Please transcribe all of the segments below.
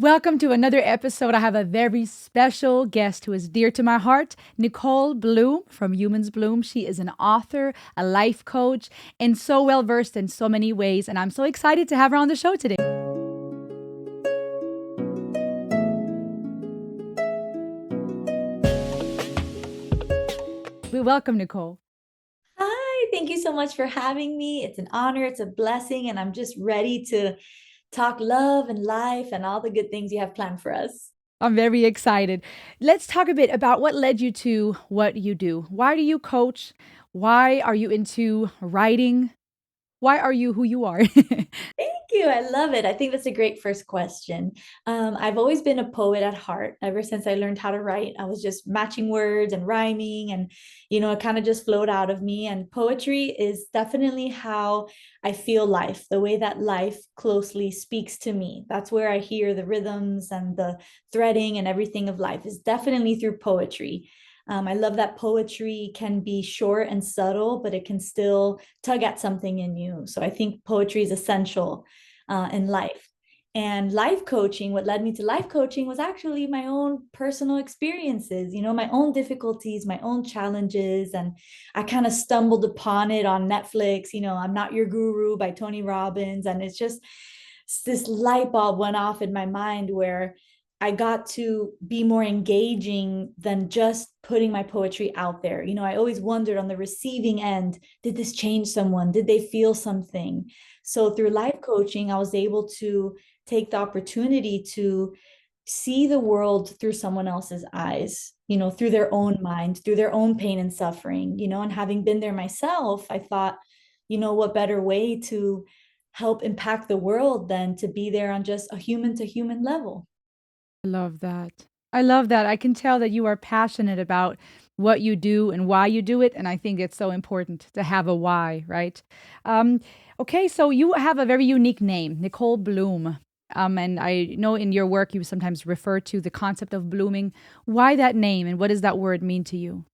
Welcome to another episode. I have a very special guest who is dear to my heart, Nicole Bloom from Humans Bloom. She is an author, a life coach, and so well versed in so many ways. And I'm so excited to have her on the show today. We welcome Nicole. Hi, thank you so much for having me. It's an honor, it's a blessing, and I'm just ready to talk love and life and all the good things you have planned for us. I'm very excited. Let's talk a bit about what led you to what you do. Why do you coach? Why are you into writing? Why are you who you are? Thank you. I love it. I think that's a great first question. I've always been a poet at heart. Ever since I learned how to write, I was just matching words and rhyming, and it kind of just flowed out of me. And poetry is definitely how I feel life, the way that life closely speaks to me. That's where I hear the rhythms and the threading and everything of life is definitely through poetry. I love that poetry can be short and subtle, but it can still tug at something in you. So I think poetry is essential in life. And life coaching, what led me to life coaching was actually my own personal experiences, my own difficulties, my own challenges. And I kind of stumbled upon it on Netflix, I'm Not Your Guru by Tony Robbins. And it's just this light bulb went off in my mind where I got to be more engaging than just putting my poetry out there. I always wondered on the receiving end, did this change someone? Did they feel something? So through life coaching, I was able to take the opportunity to see the world through someone else's eyes, through their own mind, through their own pain and suffering, and having been there myself, I thought, what better way to help impact the world than to be there on just a human to human level. I love that. I love that. I can tell that you are passionate about what you do and why you do it. And I think it's so important to have a why, right? Um, okay, so you have a very unique name, Nicole Bloom. And I know in your work you sometimes refer to the concept of blooming. Why that name and what does that word mean to you?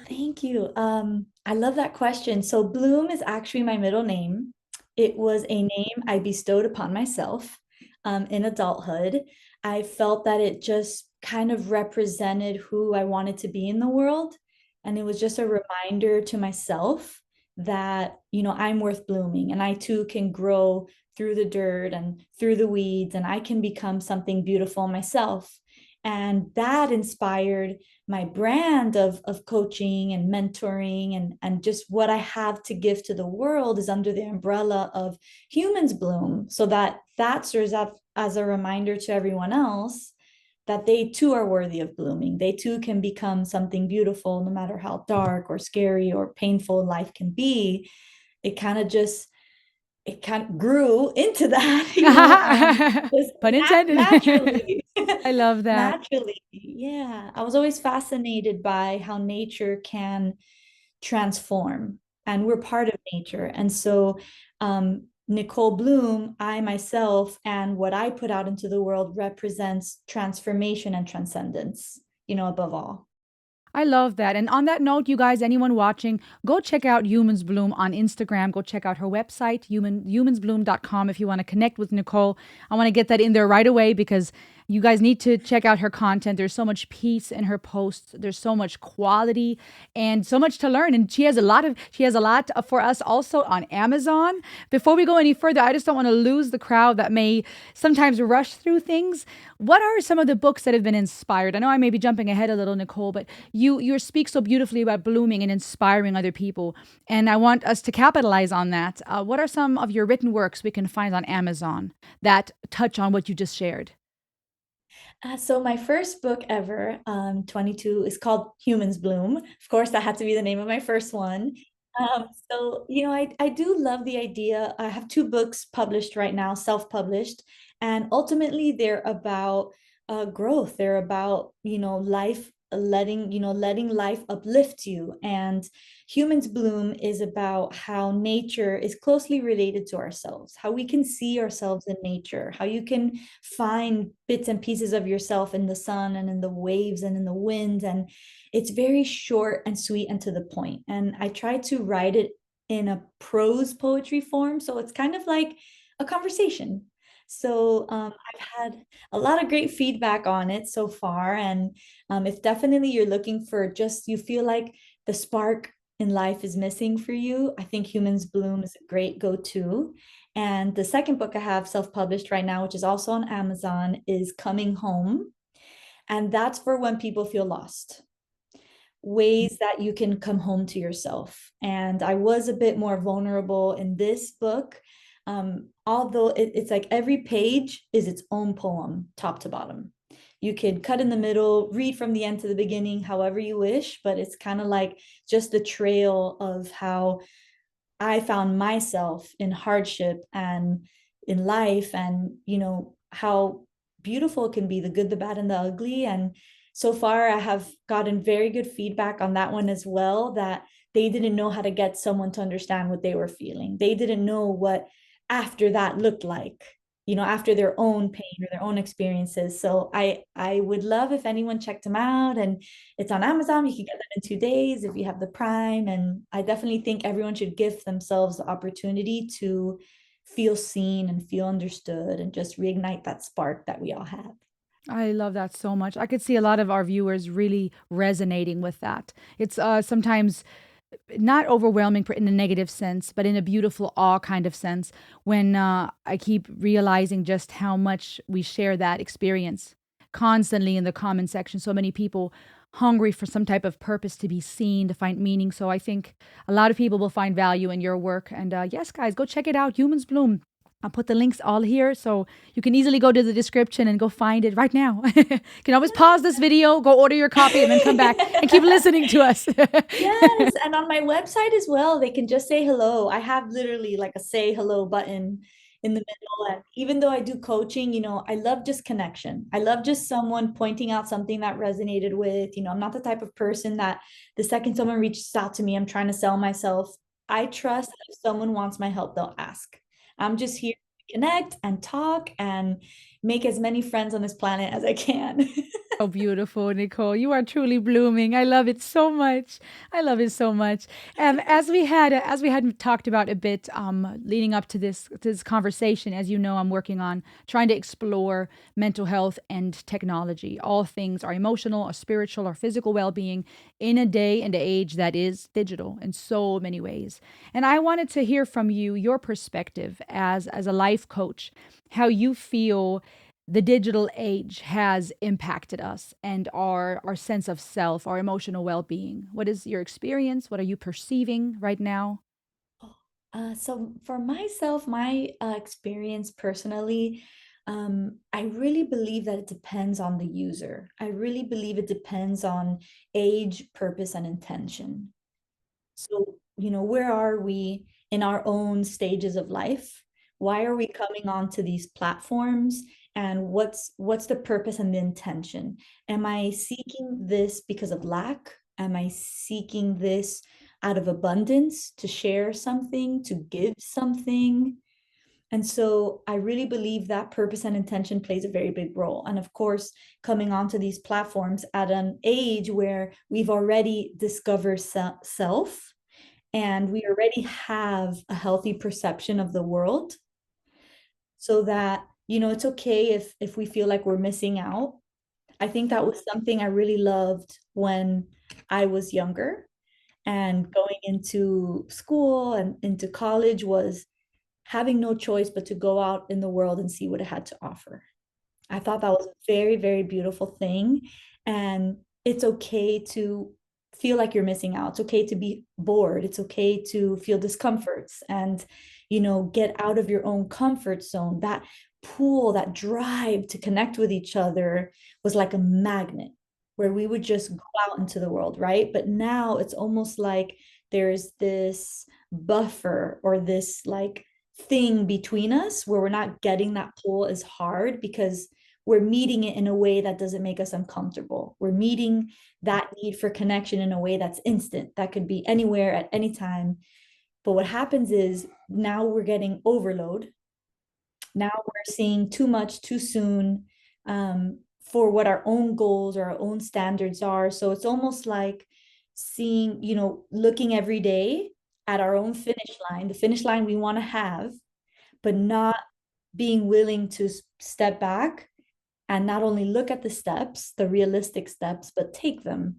Thank you. I love that question. So Bloom is actually my middle name. It was a name I bestowed upon myself in adulthood. I felt that it just kind of represented who I wanted to be in the world. And it was just a reminder to myself that, I'm worth blooming and I too can grow through the dirt and through the weeds and I can become something beautiful myself. And that inspired my brand of coaching and mentoring and just what I have to give to the world is under the umbrella of Humans Bloom, so that serves up as a reminder to everyone else that they too are worthy of blooming. They too can become something beautiful no matter how dark or scary or painful life can be. It kind of just it kind of grew into that, just Pun intended. naturally. I love that. Naturally. Yeah. I was always fascinated by how nature can transform, and we're part of nature. And so, Nicole Bloom, I myself, and what I put out into the world represents transformation and transcendence, above all. I love that. And on that note, you guys, anyone watching, go check out Humans Bloom on Instagram. Go check out her website, humansbloom.com, if you want to connect with Nicole. I want to get that in there right away because you guys need to check out her content. There's so much peace in her posts. There's so much quality and so much to learn. And she has a lot for us also on Amazon. Before we go any further, I just don't want to lose the crowd that may sometimes rush through things. What are some of the books that have been inspired? I know I may be jumping ahead a little, Nicole, but you speak so beautifully about blooming and inspiring other people, and I want us to capitalize on that. What are some of your written works we can find on Amazon that touch on what you just shared? So my first book ever, 22, is called Humans Bloom. Of course, that had to be the name of my first one. So, I do love the idea. I have two books published right now, self-published, and ultimately they're about growth. They're about, life letting life uplift you. And Humans Bloom is about how nature is closely related to ourselves, how we can see ourselves in nature, how you can find bits and pieces of yourself in the sun and in the waves and in the wind. And it's very short and sweet and to the point. And I try to write it in a prose poetry form. So it's kind of like a conversation. So I've had a lot of great feedback on it so far. And if definitely you're looking for just, you feel like the spark in life is missing for you, I think Humans Bloom is a great go-to. And the second book I have self-published right now, which is also on Amazon, is Coming Home. And that's for when people feel lost, ways that you can come home to yourself. And I was a bit more vulnerable in this book. Although it's like every page is its own poem, top to bottom. You could cut in the middle, read from the end to the beginning, however you wish, but it's kind of like just the trail of how I found myself in hardship and in life, and how beautiful it can be, the good, the bad, and the ugly. And so far I have gotten very good feedback on that one as well, that they didn't know how to get someone to understand what they were feeling. They didn't know what after that looked like, after their own pain or their own experiences. So I would love if anyone checked them out, and it's on Amazon. You can get them in 2 days if you have the Prime. And I definitely think everyone should give themselves the opportunity to feel seen and feel understood and just reignite that spark that we all have. I love that so much. I could see a lot of our viewers really resonating with that. It's sometimes not overwhelming in a negative sense, but in a beautiful awe kind of sense when I keep realizing just how much we share that experience constantly in the comment section. So many people hungry for some type of purpose, to be seen, to find meaning. So I think a lot of people will find value in your work. And yes, guys, go check it out. Humans Bloom. I'll put the links all here so you can easily go to the description and go find it right now. You can always pause this video, go order your copy, and then come back and keep listening to us. Yes, and on my website as well, they can just say hello. I have literally like a say hello button in the middle. And even though I do coaching, I love just connection. I love just someone pointing out something that resonated with. I'm not the type of person that the second someone reaches out to me, I'm trying to sell myself. I trust that if someone wants my help, they'll ask. I'm just here to connect and talk and make as many friends on this planet as I can. So beautiful, Nicole. You are truly blooming. I love it so much. I love it so much. As we had talked about a bit, leading up to this conversation, as you know, I'm working on trying to explore mental health and technology, all things our emotional, our spiritual, our physical well-being in a day and age that is digital in so many ways. And I wanted to hear from you your perspective as a life coach, how you feel the digital age has impacted us and our sense of self, our emotional well-being. What is your experience? What are you perceiving right now? So for myself, my experience personally, I really believe that it depends on the user. I really believe it depends on age, purpose, and intention. So, where are we in our own stages of life? Why are we coming onto these platforms? And what's the purpose and the intention? Am I seeking this because of lack? Am I seeking this out of abundance to share something, to give something? And so I really believe that purpose and intention plays a very big role. And of course, coming onto these platforms at an age where we've already discovered self and we already have a healthy perception of the world, so that it's okay if we feel like we're missing out. I think that was something I really loved when I was younger and going into school and into college, was having no choice but to go out in the world and see what it had to offer. I thought that was a very, very beautiful thing. And it's okay to feel like you're missing out. It's okay to be bored. It's okay to feel discomforts and, get out of your own comfort zone. That pull, that drive to connect with each other was like a magnet where we would just go out into the world, right? But now it's almost like there's this buffer or this like thing between us where we're not getting that pull as hard because we're meeting it in a way that doesn't make us uncomfortable. We're meeting that need for connection in a way that's instant, that could be anywhere at any time. But what happens is now we're getting overload. Now we're seeing too much too soon, for what our own goals or our own standards are. So it's almost like seeing, looking every day at our own finish line, the finish line we want to have, but not being willing to step back and not only look at the steps, the realistic steps, but take them.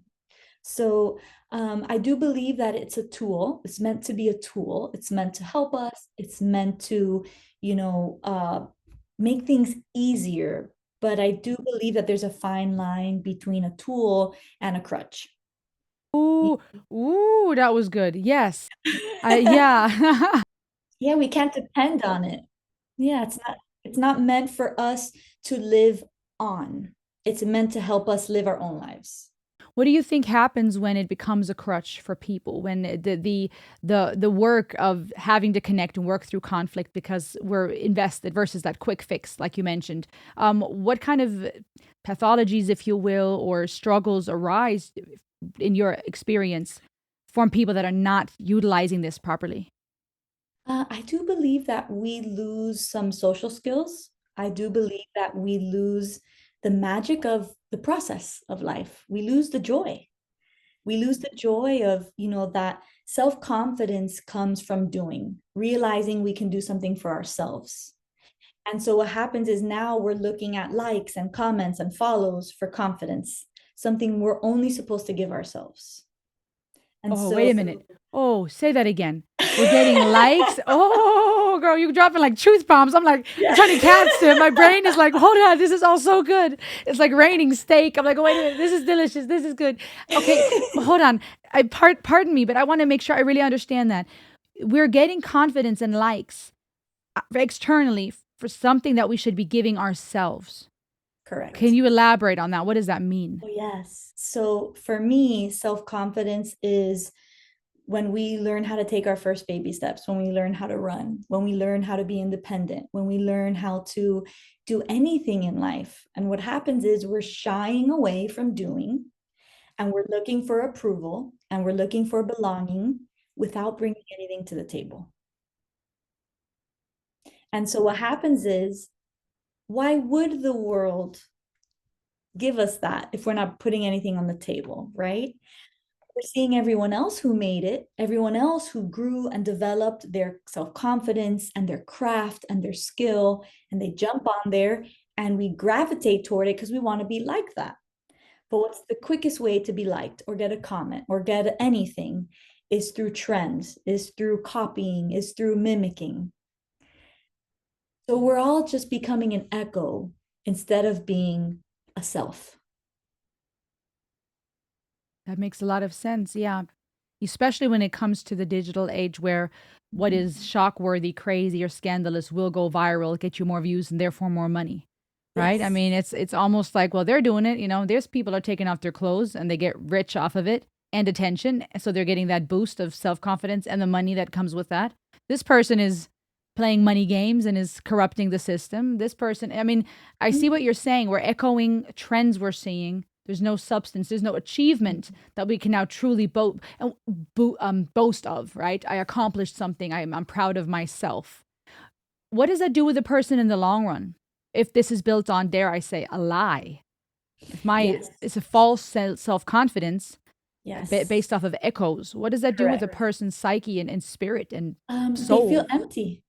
So I do believe that it's a tool. It's meant to be a tool. It's meant to help us. It's meant to, you know, make things easier. But I do believe that there's a fine line between a tool and a crutch. Ooh, ooh, that was good. Yes. Yeah. Yeah, we can't depend on it. Yeah, it's not meant for us to live on. It's meant to help us live our own lives. What do you think happens when it becomes a crutch for people? When the work of having to connect and work through conflict because we're invested versus that quick fix, like you mentioned. What kind of pathologies, if you will, or struggles arise in your experience from people that are not utilizing this properly? I do believe that we lose some social skills. I do believe that we lose the magic of the process of life. We lose the joy. We lose the joy of, that self-confidence comes from doing, realizing we can do something for ourselves. And so what happens is now we're looking at likes and comments and follows for confidence, something we're only supposed to give ourselves. And Oh, wait so a minute. Oh, say that again. We're getting likes. Oh, girl, you dropping like truth bombs. I'm like yeah. trying to catch them. My brain is like, hold on, this is all so good. It's like raining steak. I'm like, oh, wait a minute, this is delicious. This is good. Okay, hold on. Pardon me, but I want to make sure I really understand that. We're getting confidence and likes externally for something that we should be giving ourselves. Can Correct. you elaborate on that? What does that mean? Oh, yes. So for me, self-confidence is when we learn how to take our first baby steps, when we learn how to run, when we learn how to be independent, when we learn how to do anything in life. And what happens is we're shying away from doing and we're looking for approval and we're looking for belonging without bringing anything to the table. And so what happens is, why would the world give us that if we're not putting anything on the table, right? We're seeing everyone else who made it, everyone else who grew and developed their self-confidence and their craft and their skill, and they jump on there and we gravitate toward it because we want to be like that. But what's the quickest way to be liked or get a comment or get anything is through trends, is through copying, is through mimicking. So we're all just becoming an echo instead of being a self. That makes a lot of sense. Yeah. Especially when it comes to the digital age where what is shockworthy, crazy, or scandalous will go viral, get you more views and therefore more money. Right? I Yes. mean, it's almost like, well, they're doing it, there's people are taking off their clothes and they get rich off of it and attention. So they're getting that boost of self-confidence and the money that comes with that. This person is playing money games and is corrupting the system. This person, I mean, I see what you're saying. We're echoing trends we're seeing. There's no substance. There's no achievement that we can now truly boast of, right? I accomplished something. I'm proud of myself. What does that do with a person in the long run? If this is built on, dare I say, a lie? If Yes. it's a false self confidence Yes. based off of echoes, what does that do with a Correct. person's psyche and spirit and They feel soul? empty.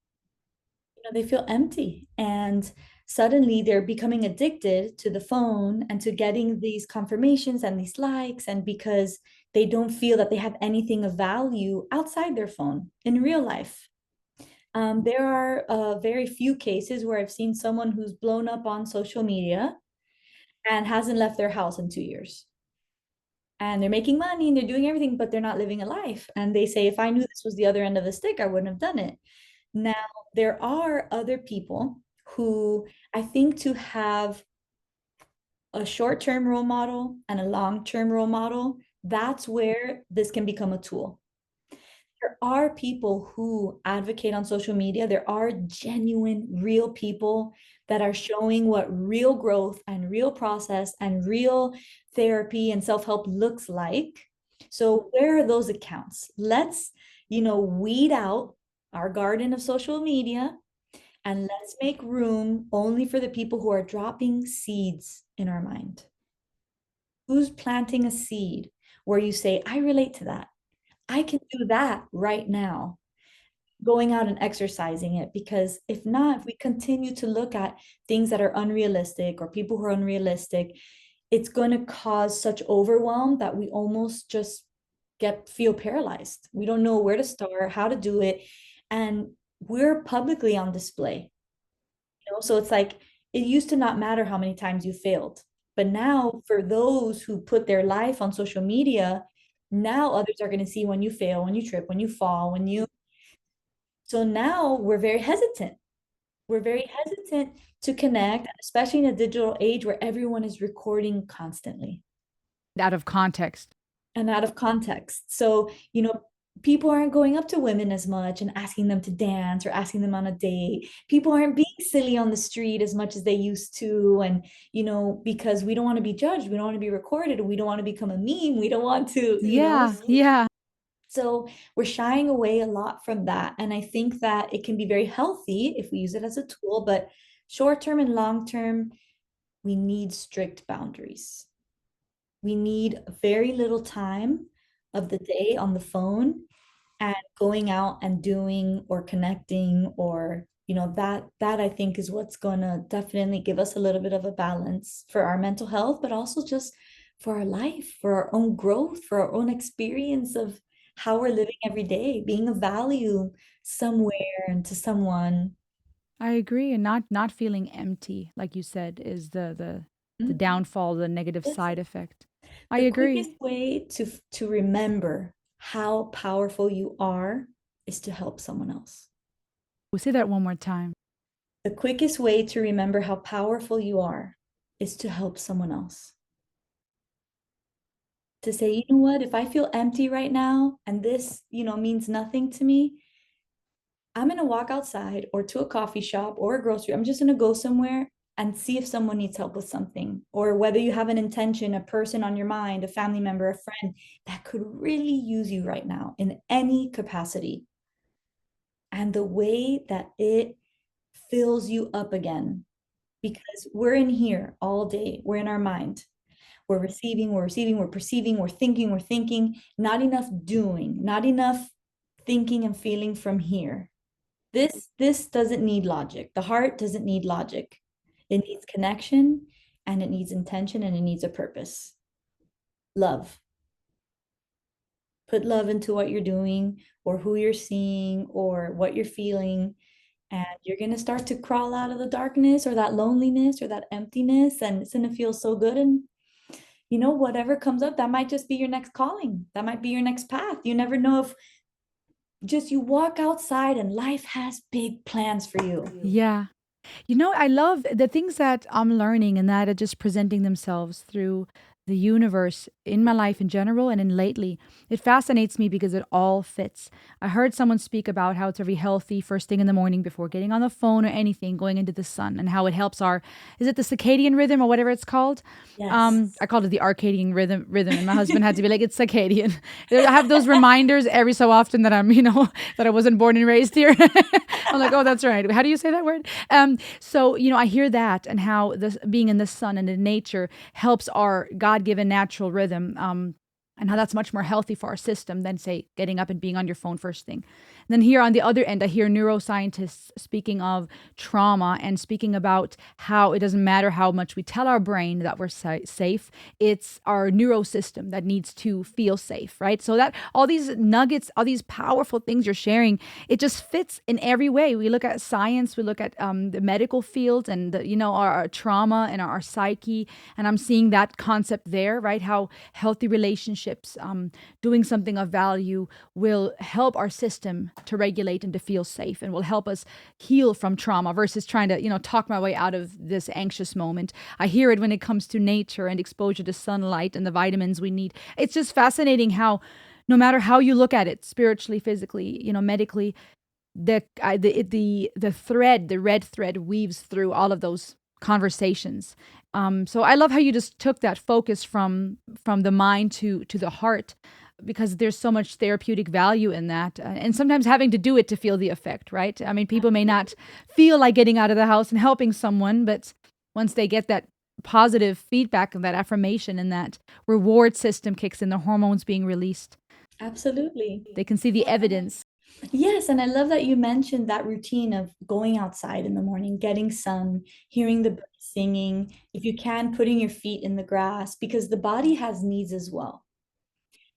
They feel empty. And suddenly they're becoming addicted to the phone and to getting these confirmations and these likes. And because they don't feel that they have anything of value outside their phone in real life. There are very few cases where I've seen someone who's blown up on social media and hasn't left their house in 2 years. And they're making money and they're doing everything, but they're not living a life. And they say, if I knew this was the other end of the stick, I wouldn't have done it. Now, there are other people who I think to have a short-term role model and a long-term role model, that's where this can become a tool. There are people who advocate on social media. There are genuine, real people that are showing what real growth and real process and real therapy and self-help looks like. So where are those accounts? Let's, weed out our garden of social media and let's make room only for the people who are dropping seeds in our mind. Who's planting a seed where you say, I relate to that. I can do that right now. going out and exercising it, because if not, if we continue to look at things that are unrealistic or people who are unrealistic, it's going to cause such overwhelm that we almost just feel paralyzed. We don't know where to start, how to do it, and we're publicly on display. So it's like it used to not matter how many times you failed, but now for those who put their life on social media, now others are going to see when you fail, when you trip, when you fall, when you so now we're very hesitant. We're very hesitant to connect, especially in a digital age where everyone is recording constantly Out of context. and out of context. So, people aren't going up to women as much and asking them to dance or asking them on a date. People aren't being silly on the street as much as they used to. And, because we don't want to be judged, we don't want to be recorded, we don't want to become a meme, we don't want to, Yeah, yeah. So we're shying away a lot from that. And I think that it can be very healthy if we use it as a tool, but short term and long term, we need strict boundaries. We need very little time of the day on the phone and going out and doing or connecting, or that I think is what's going to definitely give us a little bit of a balance for our mental health, but also just for our life, for our own growth, for our own experience of how we're living every day, being of value somewhere and to someone. I agree. And not feeling empty, like you said, is the Mhm. downfall, the negative Listen, side effect. I the agree. quickest way to remember how powerful you are is to help someone else. We'll say that one more time. The quickest way to remember how powerful you are is to help someone else. To say, you know what, if I feel empty right now and this, means nothing to me, I'm going to walk outside or to a coffee shop or a grocery. I'm just going to go somewhere and see if someone needs help with something, or whether you have an intention, a person on your mind, a family member, a friend that could really use you right now in any capacity. And the way that it fills you up again, because we're in here all day, we're in our mind. We're perceiving, we're thinking, not enough doing, not enough thinking and feeling from here. This doesn't need logic. The heart doesn't need logic. It needs connection, and it needs intention, and it needs a purpose. Love. Put love into what you're doing or who you're seeing or what you're feeling. And you're going to start to crawl out of the darkness or that loneliness or that emptiness. And it's going to feel so good. And whatever comes up, that might just be your next calling. That might be your next path. You never know, if just you walk outside and life has big plans for you. Yeah. I love the things that I'm learning and that are just presenting themselves through the universe in my life in general and in lately. It fascinates me because it all fits. I heard someone speak about how it's very healthy first thing in the morning before getting on the phone or anything, going into the sun, and how it helps is it the circadian rhythm or whatever it's called? Yes. I called it the arcadian rhythm, and my husband had to be like, it's circadian. I have those reminders every so often that that I wasn't born and raised here. I'm like, oh, that's right. How do you say that word? So, I hear that and how this being in the sun and in nature helps our God given natural rhythm. And how that's much more healthy for our system than, say, getting up and being on your phone first thing. And then here on the other end, I hear neuroscientists speaking of trauma and speaking about how it doesn't matter how much we tell our brain that we're safe. It's our neurosystem that needs to feel safe, right? So that all these nuggets, all these powerful things you're sharing, it just fits in every way. We look at science, we look at the medical field and our trauma and our psyche, and I'm seeing that concept there, right? How healthy relationships, doing something of value will help our system to regulate and to feel safe, and will help us heal from trauma versus trying to talk my way out of this anxious moment. I hear it when it comes to nature and exposure to sunlight and the vitamins we need. It's just fascinating how no matter how you look at it, spiritually, physically, medically, the red thread weaves through all of those conversations. So I love how you just took that focus from the mind to the heart, because there's so much therapeutic value in that, and sometimes having to do it to feel the effect, right? I mean, people may not feel like getting out of the house and helping someone, but once they get that positive feedback and that affirmation and that reward system kicks in, the hormones being released, Absolutely. they can see the evidence. Yes, and I love that you mentioned that routine of going outside in the morning, getting sun, hearing the birds singing, if you can, putting your feet in the grass, because the body has needs as well.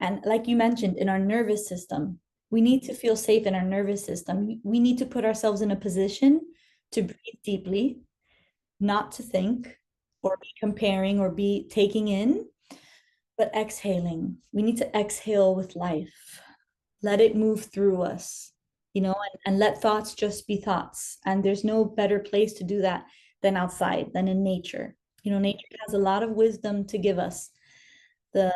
And like you mentioned, in our nervous system, we need to feel safe in our nervous system. We need to put ourselves in a position to breathe deeply, not to think or be comparing or be taking in, but exhaling. We need to exhale with life, let it move through us, and let thoughts just be thoughts. And there's no better place to do that than outside, than in nature. Nature has a lot of wisdom to give us. The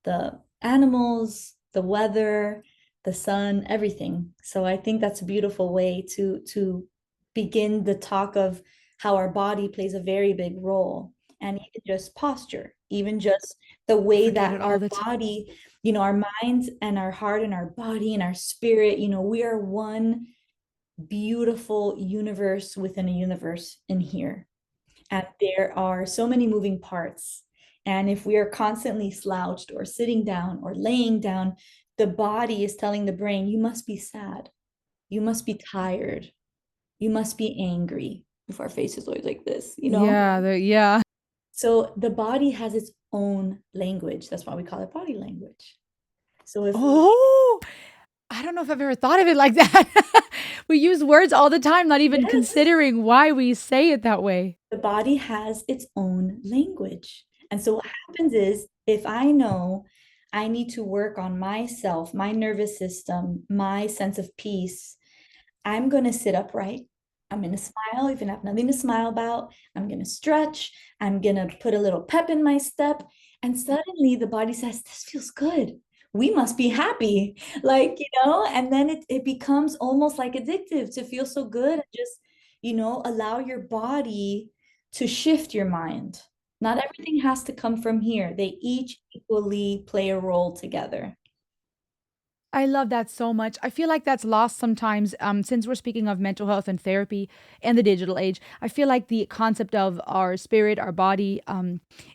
the animals, the weather, the sun, everything. So I think that's a beautiful way to begin the talk of how our body plays a very big role, and even just posture, even just the I way forget that it all our the time. body, our minds and our heart and our body and our spirit, we are one beautiful universe within a universe in here. And there are so many moving parts. And if we are constantly slouched or sitting down or laying down, the body is telling the brain, you must be sad. You must be tired. You must be angry. If our face is always like this. Yeah, yeah. So the body has its own language. That's why we call it body language. So if we, Oh, I don't know if I've ever thought of it like that. We use words all the time, not even yes, considering why we say it that way. the body has its own language. And so what happens is if I know I need to work on myself, my nervous system, my sense of peace, I'm going to sit upright. I'm going to smile, even if I have nothing to smile about. I'm going to stretch. I'm going to put a little pep in my step. And suddenly the body says, this feels good. We must be happy. And then it becomes almost like addictive to feel so good and just, allow your body to shift your mind. Not everything has to come from here. They each equally play a role together. I love that so much. I feel like that's lost sometimes, since we're speaking of mental health and therapy and the digital age. I feel like the concept of our spirit, our body,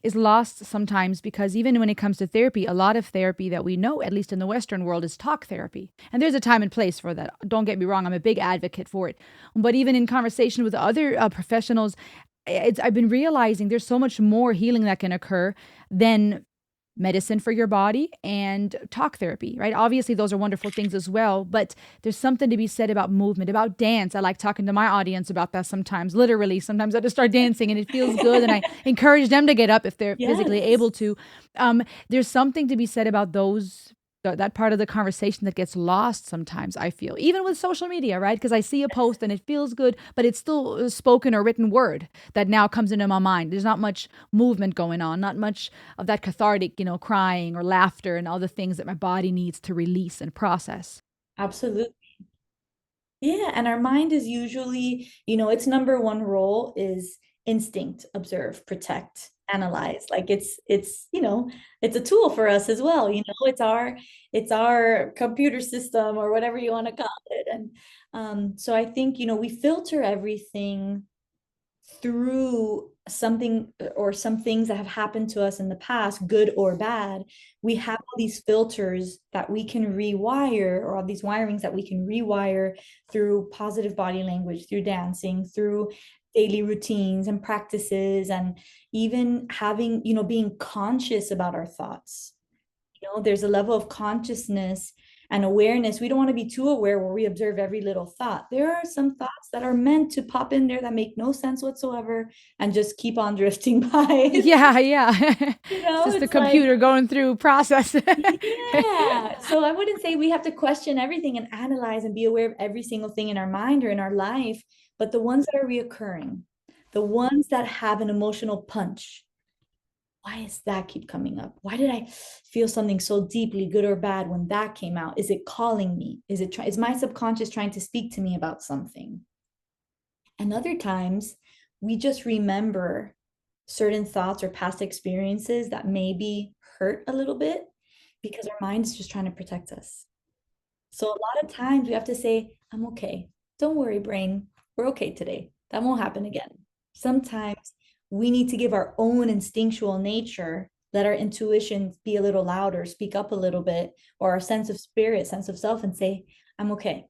is lost sometimes because even when it comes to therapy, a lot of therapy that we know, at least in the Western world, is talk therapy. And there's a time and place for that. Don't get me wrong, I'm a big advocate for it. But even in conversation with other professionals, I've been realizing there's so much more healing that can occur than medicine for your body and talk therapy, right? Obviously, those are wonderful things as well, but there's something to be said about movement, about dance. I like talking to my audience about that sometimes, literally. Sometimes I just start dancing and it feels good, and I encourage them to get up if they're physically able Yes. to. There's something to be said about that part of the conversation that gets lost sometimes, I feel, even with social media, right? Because I see a post and it feels good, but it's still a spoken or written word that now comes into my mind. There's not much movement going on, not much of that cathartic, crying or laughter and all the things that my body needs to release and process. Absolutely. Yeah, and our mind is usually, its number one role is instinct, observe, protect, analyze. Like it's a tool for us as well. It's our computer system or whatever you want to call it. And so I think, we filter everything through something or some things that have happened to us in the past, good or bad. We have all these filters that we can rewire, or all these wirings that we can rewire through positive body language, through dancing, through daily routines and practices, and even having, being conscious about our thoughts. There's a level of consciousness and awareness. We don't want to be too aware where we observe every little thought. There are some thoughts that are meant to pop in there that make no sense whatsoever and just keep on drifting by. Yeah, yeah. It's just the It's like, computer going through process. yeah. So I wouldn't say we have to question everything and analyze and be aware of every single thing in our mind or in our life, but the ones that are reoccurring, the ones that have an emotional punch, why does that keep coming up? Why did I feel something so deeply, good or bad, when that came out? Is it calling me? Is my subconscious trying to speak to me about something? And other times we just remember certain thoughts or past experiences that maybe hurt a little bit because our mind is just trying to protect us. So a lot of times we have to say, I'm okay. Don't worry, brain. We're okay today. That won't happen again. Sometimes we need to give our own instinctual nature, let our intuition be a little louder, speak up a little bit, or our sense of spirit, sense of self, and say, I'm okay.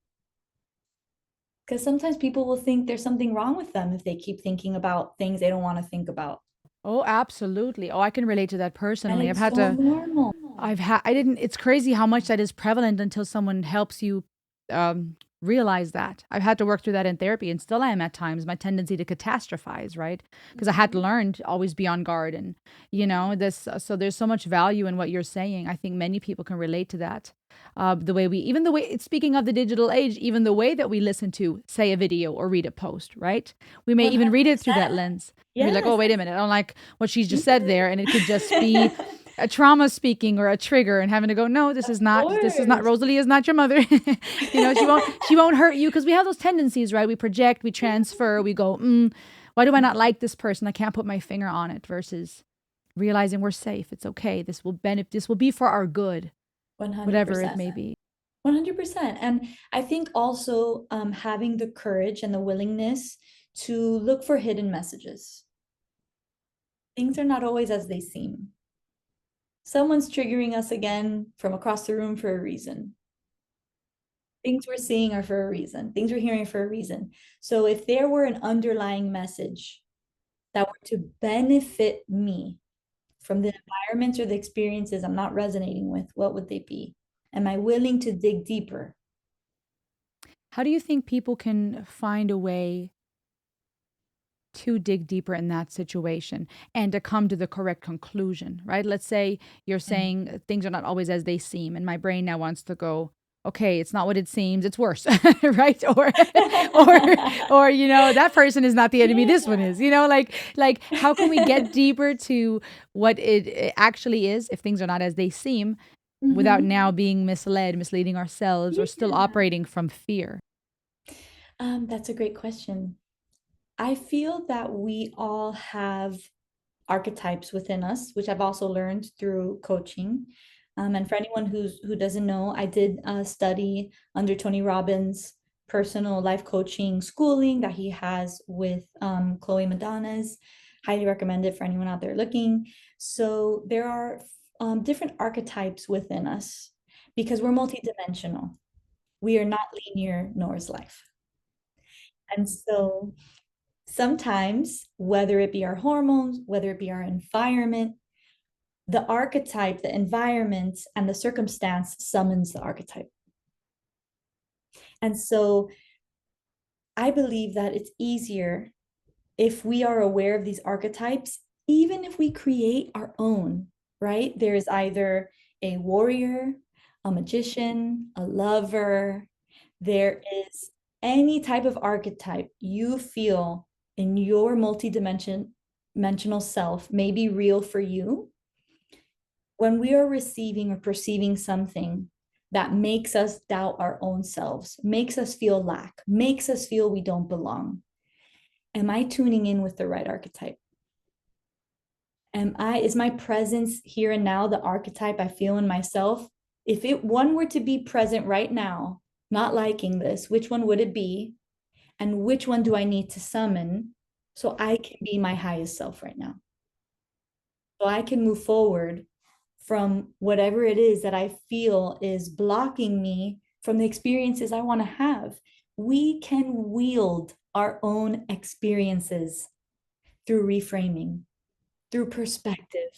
Because sometimes people will think there's something wrong with them if they keep thinking about things they don't want to think about. Oh, absolutely. Oh, I can relate to that And personally. it's so normal. I didn't, it's crazy how much that is prevalent until someone helps you realize that. I've had to work through that in therapy and still I am at times, my tendency to catastrophize, right? Because I had to learn to always be on guard and, so there's so much value in what you're saying. I think many people can relate to that. Even the way, speaking of the digital age, even the way that we listen to, say, a video or read a post, right? We may even read it through that 100%. lens and be like, oh, Yes. wait a minute, I don't like what she's just said there. And it could just be a trauma speaking or a trigger and having to go, no, Of this is not, course. Rosalie is not your mother. She won't hurt you because we have those tendencies, right? We project, we transfer, we go, why do I not like this person? I can't put my finger on it versus realizing we're safe. It's okay. This will be for our good, whatever it 100%. may be. 100%. And I think also having the courage and the willingness to look for hidden messages. Things are not always as they seem. Someone's triggering us again from across the room for a reason. Things we're seeing are for a reason. Things we're hearing for a reason. So if there were an underlying message that were to benefit me from the environments or the experiences I'm not resonating with, what would they be? Am I willing to dig deeper? How do you think people can find a way to dig deeper in that situation and to come to the correct conclusion, right? Let's say you're Mm. saying things are not always as they seem, and my brain now wants to go, okay, it's not what it seems, it's worse, right? Or, that person is not the enemy, Yeah. this one is, like how can we get deeper to what it actually is if things are not as they seem without Mhm. now being misleading ourselves or still Yeah. operating from fear? That's a great question. I feel that we all have archetypes within us, which I've also learned through coaching. And for anyone who doesn't know, I did study under Tony Robbins' personal life coaching schooling that he has with Chloe Madonna's. Highly recommend it for anyone out there looking. So there are different archetypes within us because we're multidimensional. We are not linear, nor is life. And so sometimes, whether it be our hormones, whether it be our environment, the archetype, the environment, and the circumstance summons the archetype. And so I believe that it's easier if we are aware of these archetypes, even if we create our own, right? There is either a warrior, a magician, a lover. There is any type of archetype you feel in your multi-dimensional self may be real for you. When we are receiving or perceiving something that makes us doubt our own selves, makes us feel lack, makes us feel we don't belong, am I tuning in with the right archetype? Is my presence here and now the archetype I feel in myself? If one were to be present right now, not liking this, which one would it be? And which one do I need to summon so I can be my highest self right now? So I can move forward from whatever it is that I feel is blocking me from the experiences I want to have. We can wield our own experiences through reframing, through perspective.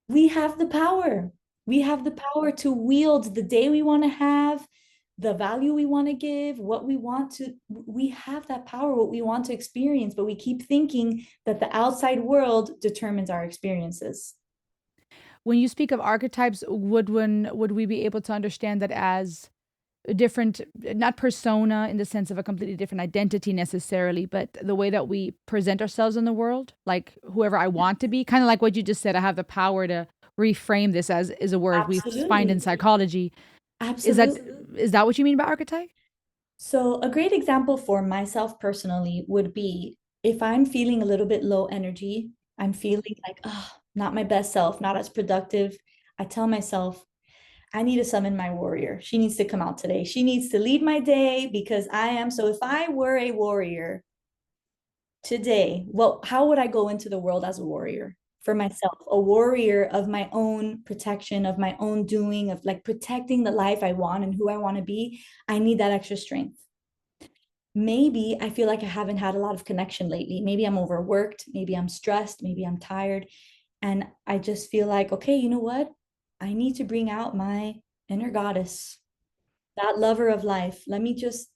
We have the power. We have the power to wield the day we want to have, the value we want to give, what we want to, we have that power, what we want to experience, but we keep thinking that the outside world determines our experiences. When you speak of archetypes, would we be able to understand that as a different, not persona in the sense of a completely different identity necessarily, but the way that we present ourselves in the world, like whoever I want to be, kind of like what you just said, I have the power to reframe this as is a word we find in Absolutely. psychology. Is that Absolutely. is that what you mean by archetype? So, a great example for myself personally would be if I'm feeling a little bit low energy, I'm feeling like, oh, not my best self, not as productive. I tell myself, I need to summon my warrior. She needs to come out today. She needs to lead my day because I am. So, if I were a warrior today, well, how would I go into the world as a warrior? for myself, a warrior of my own protection, of my own doing, of like protecting the life I want and who I want to be. I need that extra strength. Maybe I feel like I haven't had a lot of connection lately. Maybe I'm overworked, maybe I'm stressed, maybe I'm tired. And I just feel like, okay, you know what? I need to bring out my inner goddess, that lover of life. Let me just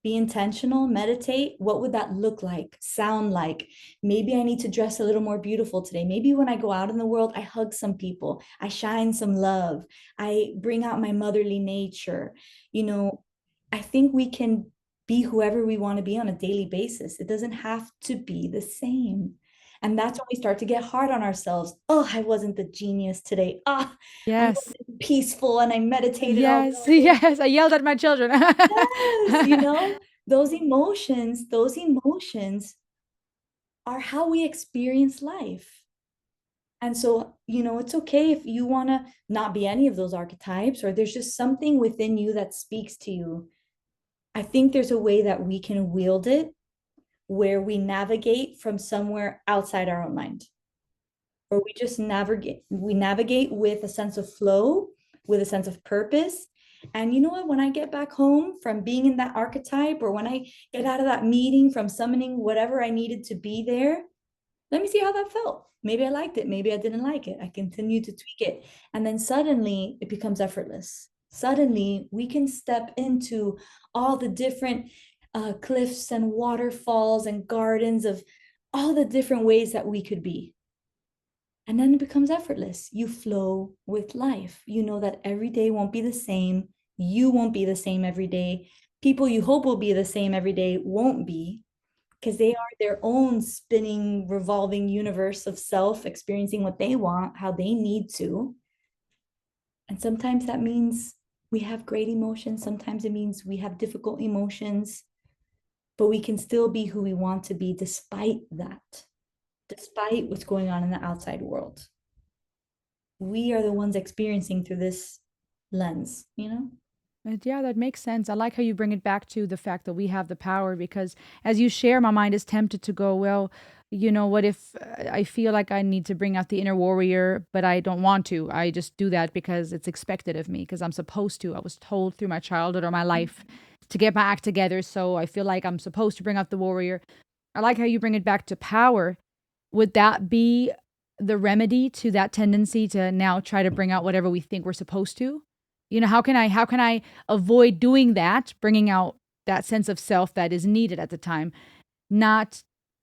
be intentional, meditate. What would that look like, sound like? Maybe I need to dress a little more beautiful today. Maybe when I go out in the world, I hug some people, I shine some love, I bring out my motherly nature. You know, I think we can be whoever we want to be on a daily basis. It doesn't have to be the same. And that's when we start to get hard on ourselves. Oh, I wasn't the genius today. Ah, I Yes. wasn't peaceful and I meditated all Yes. day. Yes. I yelled at my children. Yes, those emotions are how we experience life. And so, it's okay if you want to not be any of those archetypes, or there's just something within you that speaks to you. I think there's a way that we can wield it where we navigate from somewhere outside our own mind, or we navigate with a sense of flow, with a sense of purpose. And you know what, when I get back home from being in that archetype, or when I get out of that meeting from summoning whatever I needed to be there, let me see how that felt. Maybe I liked it, maybe I didn't like it. I continue to tweak it, and then suddenly it becomes effortless. Suddenly we can step into all the different cliffs and waterfalls and gardens of all the different ways that we could be. And then it becomes effortless. You flow with life. You know that every day won't be the same. You won't be the same every day. People you hope will be the same every day won't be, because they are their own spinning, revolving universe of self, experiencing what they want, how they need to. And sometimes that means we have great emotions. Sometimes it means we have difficult emotions, but we can still be who we want to be despite that, despite what's going on in the outside world. We are the ones experiencing through this lens. Yeah, that makes sense. I like how you bring it back to the fact that we have the power because as you share, my mind is tempted to go, well, what if I feel like I need to bring out the inner warrior, but I don't want to? I just do that because it's expected of me, because I'm supposed to. I was told through my childhood or my life to get my act together. So I feel like I'm supposed to bring out the warrior. I like how you bring it back to power. Would that be the remedy to that tendency to now try to bring out whatever we think we're supposed to? How can I avoid doing that, bringing out that sense of self that is needed at the time, not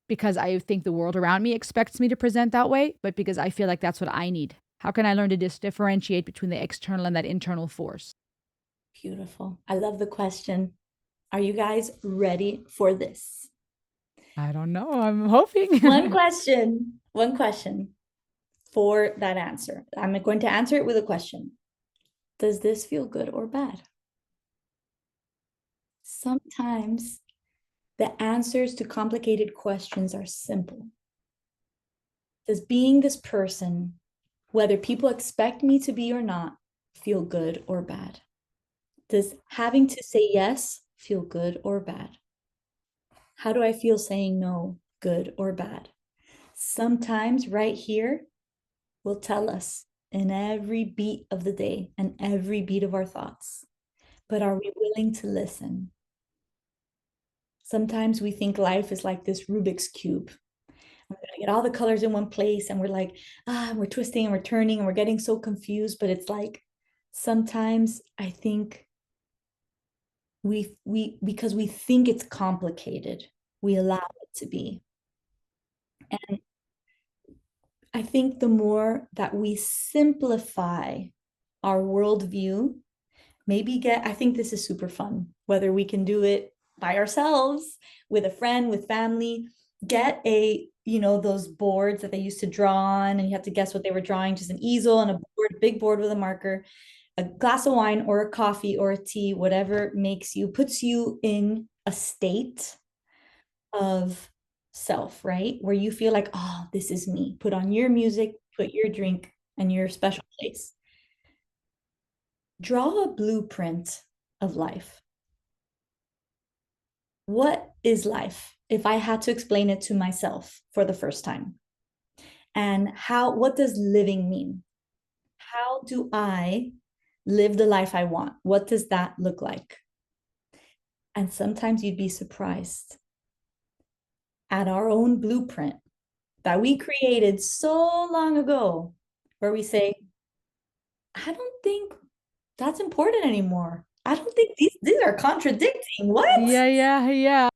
because I think the world around me expects me to present that way, but because I feel like that's what I need. How can I learn to differentiate between the external and that internal force? Beautiful. I love the question. Are you guys ready for this? I don't know. I'm hoping. One question for that answer. I'm going to answer it with a question. Does this feel good or bad? Sometimes the answers to complicated questions are simple. Does being this person, whether people expect me to be or not, feel good or bad? Does having to say yes feel good or bad? How do I feel saying no, good or bad? Sometimes right here will tell us in every beat of the day and every beat of our thoughts. But are we willing to listen? Sometimes we think life is like this Rubik's Cube. We're going to get all the colors in one place, and we're like, we're twisting and we're turning and we're getting so confused. But it's like sometimes I think because we think it's complicated, we allow it to be. And I think the more that we simplify our worldview, I think this is super fun, whether we can do it by ourselves, with a friend, with family, get those boards that they used to draw on, and you have to guess what they were drawing, just an easel and a board, big board with a marker, a glass of wine or a coffee or a tea, whatever puts you in a state of self, right? Where you feel like, oh, this is me. Put on your music, put your drink and your special place. Draw a blueprint of life. What is life if I had to explain it to myself for the first time? And what does living mean? How do I live the life I want? What does that look like? And sometimes you'd be surprised at our own blueprint that we created so long ago, where we say, I don't think that's important anymore. I don't think these are contradicting. What? Yeah, yeah, yeah.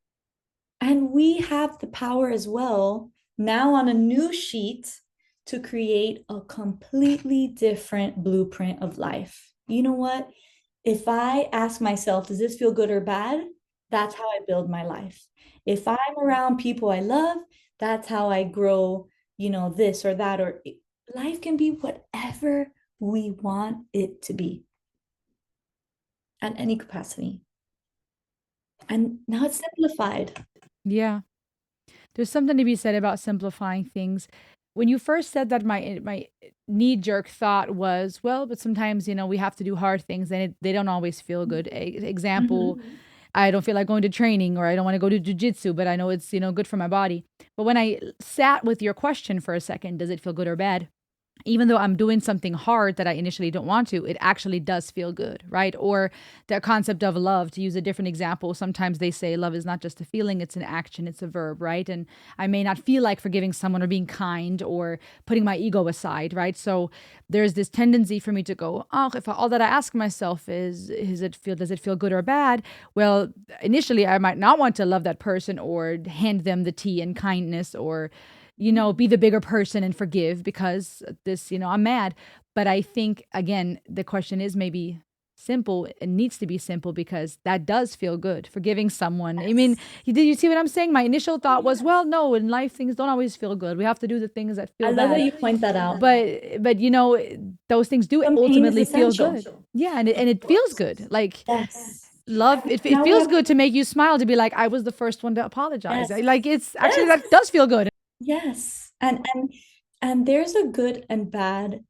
And we have the power as well now on a new sheet to create a completely different blueprint of life. You know what? If I ask myself, does this feel good or bad? That's how I build my life. If I'm around people I love, that's how I grow, this or that, or life can be whatever we want it to be at any capacity. And now it's simplified. Yeah. There's something to be said about simplifying things. When you first said that, my knee jerk thought was, well, but sometimes we have to do hard things, and they don't always feel good. Example, Mhm. I don't feel like going to training, or I don't want to go to jujitsu, but I know it's good for my body. But when I sat with your question for a second, does it feel good or bad? Even though I'm doing something hard that I initially don't want to, it actually does feel good, right? Or the concept of love, to use a different example, sometimes they say love is not just a feeling, it's an action, it's a verb, right? And I may not feel like forgiving someone or being kind or putting my ego aside, right? So there's this tendency for me to go, oh, if all that I ask myself does it feel good or bad? Well, initially I might not want to love that person or hand them the tea and kindness, or be the bigger person and forgive because this, I'm mad. But I think, again, the question is maybe simple. It needs to be simple because that does feel good, forgiving someone. I mean, Yes. did you see what I'm saying? My initial Oh, thought was, well, yes. no, in life, things don't always feel good. We have to do the things that I feel love that bad. you point that out. But those things do Some pain is ultimately feel essential. good. Yeah, and it feels good. Like Yes. love, And it now we feels have, good to make you smile, to be like, I was the first one to apologize. yes. Like, it's actually, Yes. that does feel good. Yes. And there's a good and bad,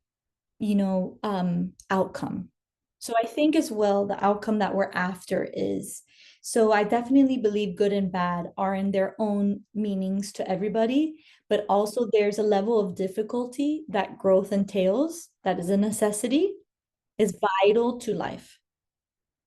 outcome. So I think as well, the outcome that we're after is, so I definitely believe good and bad are in their own meanings to everybody, but also there's a level of difficulty that growth entails that is a necessity, is vital to life.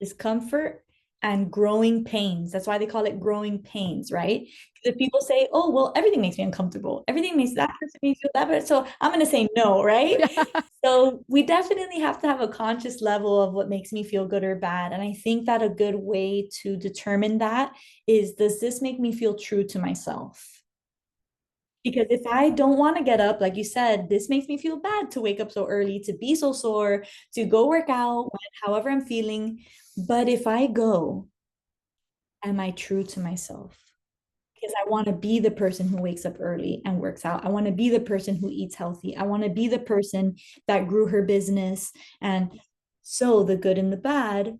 Discomfort and growing pains. That's why they call it growing pains, right? Because if people say, "Oh, well, everything makes me uncomfortable. Everything makes that person makes me feel that," but so I'm going to say no, right? Yeah. So we definitely have to have a conscious level of what makes me feel good or bad. And I think that a good way to determine that is, does this make me feel true to myself? Because if I don't want to get up, like you said, this makes me feel bad to wake up so early, to be so sore, to go work out, however I'm feeling. But if I go, am I true to myself? Because I want to be the person who wakes up early and works out. I want to be the person who eats healthy. I want to be the person that grew her business. And so the good and the bad,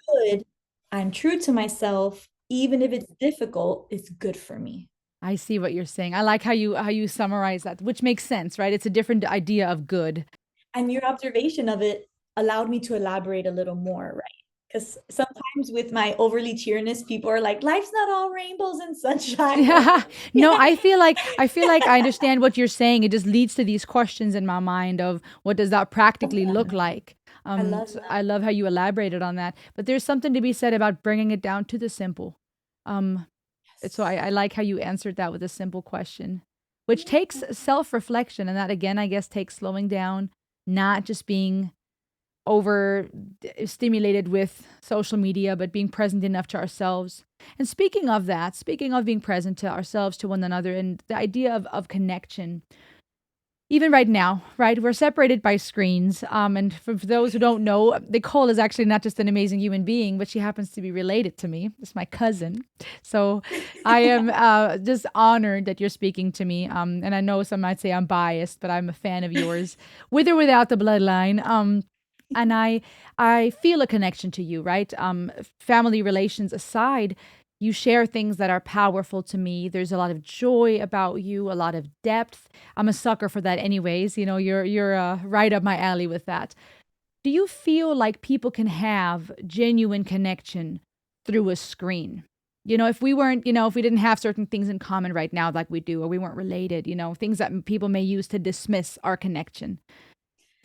good, I'm true to myself. Even if it's difficult, it's good for me. I see what you're saying. I like how you summarize that, which makes sense, right? It's a different idea of good. And your observation of it allowed me to elaborate a little more, right? Because sometimes with my overly cheerness, people are like, life's not all rainbows and sunshine. Yeah. No, Yeah. I feel like I understand what you're saying. It just leads to these questions in my mind of what does that practically look like? I love So I that. love how you elaborated on that. But there's something to be said about bringing it down to the simple. Um, so Yes. I like how you answered that with a simple question, which takes self-reflection, and that again, I guess, takes slowing down, not just being over stimulated with social media, but being present enough to ourselves. And speaking of that, speaking of being present to ourselves, to one another, and the idea of connection, even right now, right? We're separated by screens. And for those who don't know, Nicole is actually not just an amazing human being, but she happens to be related to me. It's my cousin. So I am just honored that you're speaking to me. And I know some might say I'm biased, but I'm a fan of yours, with or without the bloodline. And I feel a connection to you, right? Family relations aside, you share things that are powerful to me. There's a lot of joy about you, a lot of depth. I'm a sucker for that anyways. You're right up my alley with that. Do you feel like people can have genuine connection through a screen? If we weren't, if we didn't have certain things in common right now like we do, or we weren't related, things that people may use to dismiss our connection.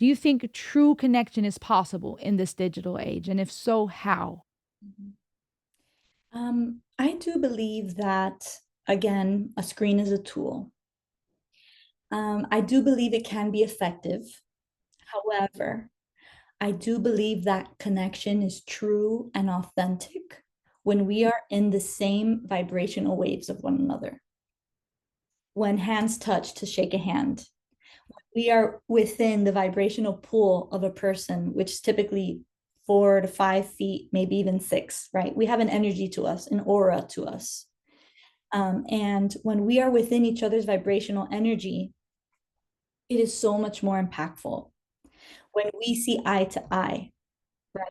Do you think true connection is possible in this digital age? And if so, how? Mhm. I do believe that, again, a screen is a tool. I do believe it can be effective. However, I do believe that connection is true and authentic when we are in the same vibrational waves of one another. When hands touch to shake a hand, we are within the vibrational pool of a person, which is typically 4 to 5 feet, maybe even 6, right? We have an energy to us, an aura to us. And when we are within each other's vibrational energy, it is so much more impactful when we see eye to eye, right?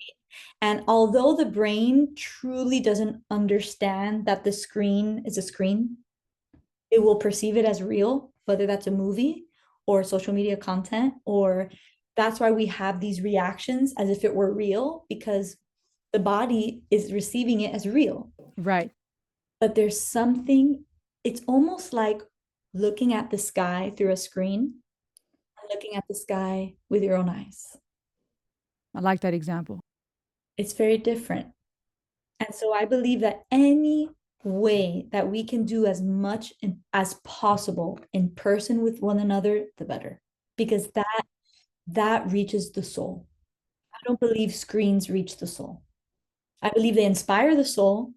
And although the brain truly doesn't understand that the screen is a screen, it will perceive it as real, whether that's a movie or social media content, or that's why we have these reactions as if it were real, because the body is receiving it as real. Right. But there's something, it's almost like looking at the sky through a screen and looking at the sky with your own eyes. I like that example. It's very different. And so I believe that any way that we can do as much as possible in person with one another, the better, because that reaches the soul. I don't believe screens reach the soul. I believe they inspire the soul.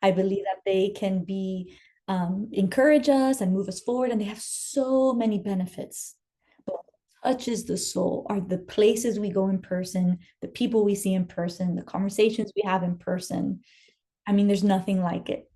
I believe that they can be encourage us and move us forward, and they have so many benefits. But what touches the soul are the places we go in person, the people we see in person, the conversations we have in person. I mean, there's nothing like it.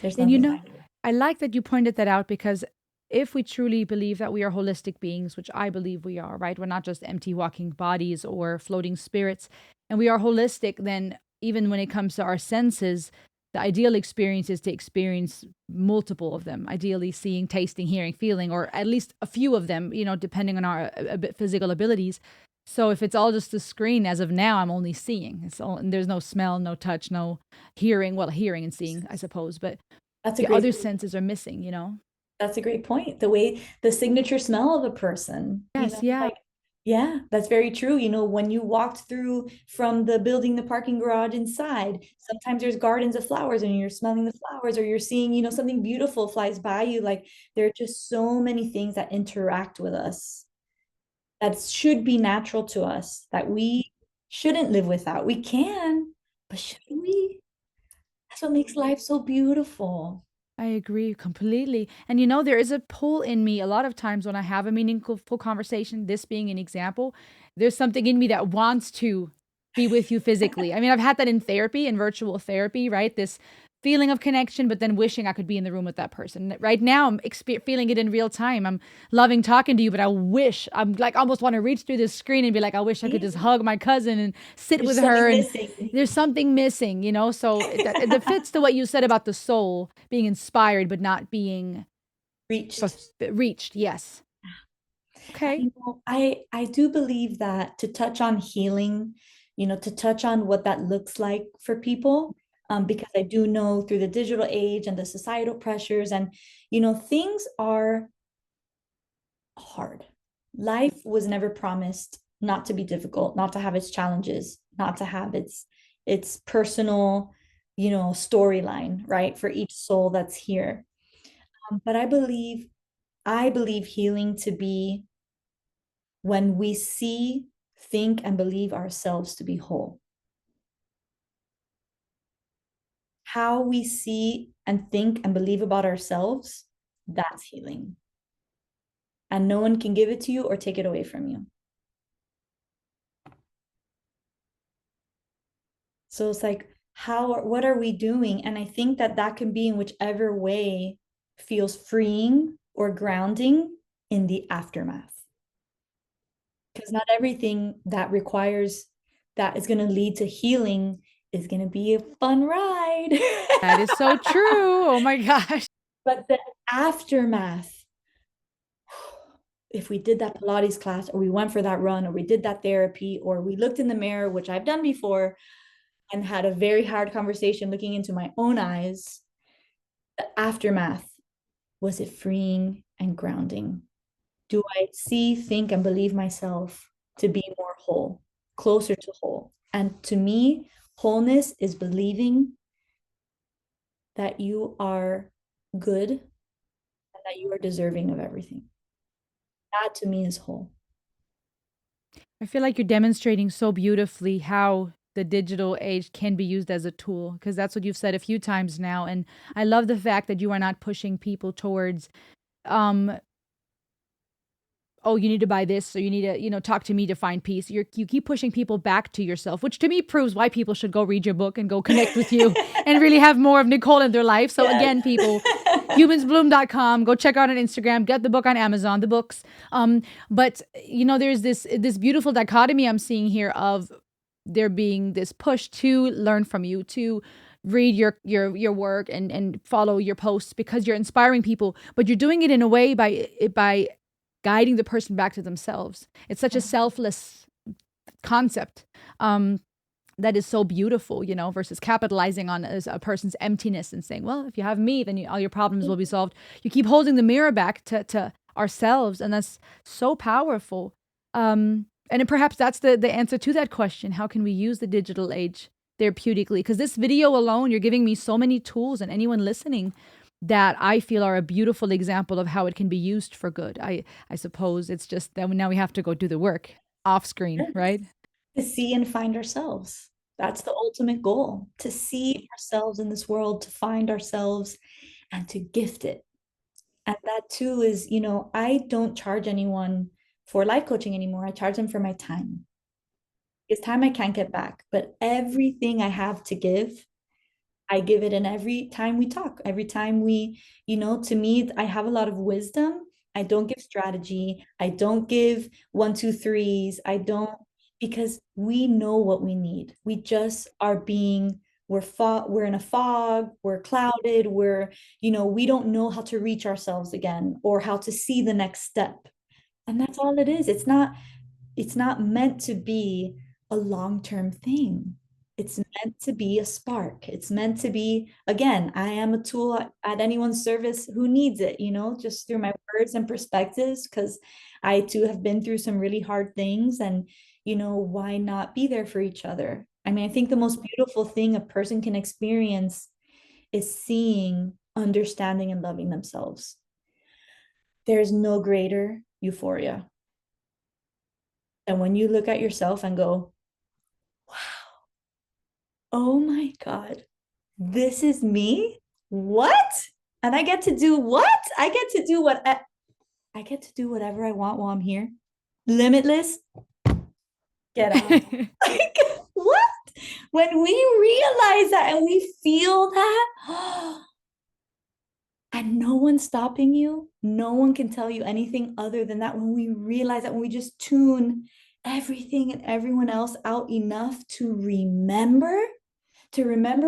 There's And nothing like it. I like that you pointed that out because if we truly believe that we are holistic beings, which I believe we are, right? We're not just empty walking bodies or floating spirits, and we are holistic, then even when it comes to our senses, the ideal experience is to experience multiple of them, ideally seeing, tasting, hearing, feeling, or at least a few of them, depending on our physical abilities. So if it's all just a screen, as of now, I'm only seeing. And there's no smell, no touch, no hearing. Well, hearing and seeing, I suppose, but That's a the great other senses are missing. That's a great point. The way the signature smell of a person, Yes, yeah. like, yeah, that's very true. When you walked through from the building, the parking garage inside, sometimes there's gardens of flowers and you're smelling the flowers, or you're seeing, something beautiful flies by you. Like, there are just so many things that interact with us that should be natural to us that we shouldn't live without. We can, but should we? That's what makes life so beautiful. I agree completely. And there is a pull in me a lot of times when I have a meaningful full conversation, this being an example, there's something in me that wants to be with you physically. I mean, I've had that in therapy, in virtual therapy, right? This feeling of connection, but then wishing I could be in the room with that person. Right now, I'm feeling it in real time. I'm loving talking to you, but I'm like almost want to reach through this screen and be like, I wish I could just hug my cousin and sit There's with her. something And missing. there's something missing. So that fits to what you said about the soul being inspired but not being Reached. reached. Yes. Okay. I do believe that to touch on healing, to touch on what that looks like for people, because I do know through the digital age and the societal pressures, and things are hard. Life was never promised not to be difficult, not to have its challenges, not to have its personal, storyline, right, for each soul that's here. But I believe healing to be when we see, think, and believe ourselves to be whole. How we see and think and believe about ourselves, that's healing. And no one can give it to you or take it away from you. So it's like, what are we doing? And I think that can be in whichever way feels freeing or grounding in the aftermath. Because not everything that is going to lead to healing is going to be a fun ride. That is so true. Oh my gosh. But the aftermath, if we did that Pilates class, or we went for that run, or we did that therapy, or we looked in the mirror, which I've done before, and had a very hard conversation looking into my own eyes, the aftermath, was it freeing and grounding? Do I see, think, and believe myself to be more whole, closer to whole? And to me, wholeness is believing that you are good and that you are deserving of everything. That to me is whole. I feel like you're demonstrating so beautifully how the digital age can be used as a tool, because that's what you've said a few times now. And I love the fact that you are not pushing people towards, um, oh, you need to buy this, or you need to, talk to me to find peace. You keep pushing people back to yourself, which to me proves why people should go read your book and go connect with you and really have more of Nicole in their life. So Yes. again, people, humansbloom.com, go check out on Instagram, get the book on Amazon, the books. But there's this beautiful dichotomy I'm seeing here of there being this push to learn from you, to read your work and follow your posts because you're inspiring people, but you're doing it in a way by guiding the person back to themselves. It's such a selfless concept, that is so beautiful, versus capitalizing on a person's emptiness and saying, well, if you have me, then all your problems will be solved. You keep holding the mirror back to ourselves, and that's so powerful. And then perhaps that's the answer to that question. How can we use the digital age therapeutically? Because this video alone, you're giving me so many tools, and anyone listening, that I feel are a beautiful example of how it can be used for good. I suppose it's just that now we have to go do the work off screen, right? To see and find ourselves. That's the ultimate goal, to see ourselves in this world, to find ourselves and to gift it. And that too is, I don't charge anyone for life coaching anymore. I charge them for my time. It's time I can't get back, but everything I have to give, I give it in every time we talk, every time to me, I have a lot of wisdom. I don't give strategy. I don't give one, two, threes. I don't, because we know what we need. We just are we're in a fog, we're clouded, we don't know how to reach ourselves again or how to see the next step. And that's all it is. It's not meant to be a long-term thing. It's meant to be a spark. It's meant to be, again, I am a tool at anyone's service who needs it, just through my words and perspectives, because I too have been through some really hard things. And, why not be there for each other? I mean, I think the most beautiful thing a person can experience is seeing, understanding, and loving themselves. There's no greater euphoria than when you look at yourself and go, oh my God, this is me? What? And I get to do what? I get to do what I get to do whatever I want while I'm here. Limitless. Get out. Like, what? When we realize that and we feel that, and no one's stopping you, no one can tell you anything other than that. When we realize that, when we just tune everything and everyone else out enough to remember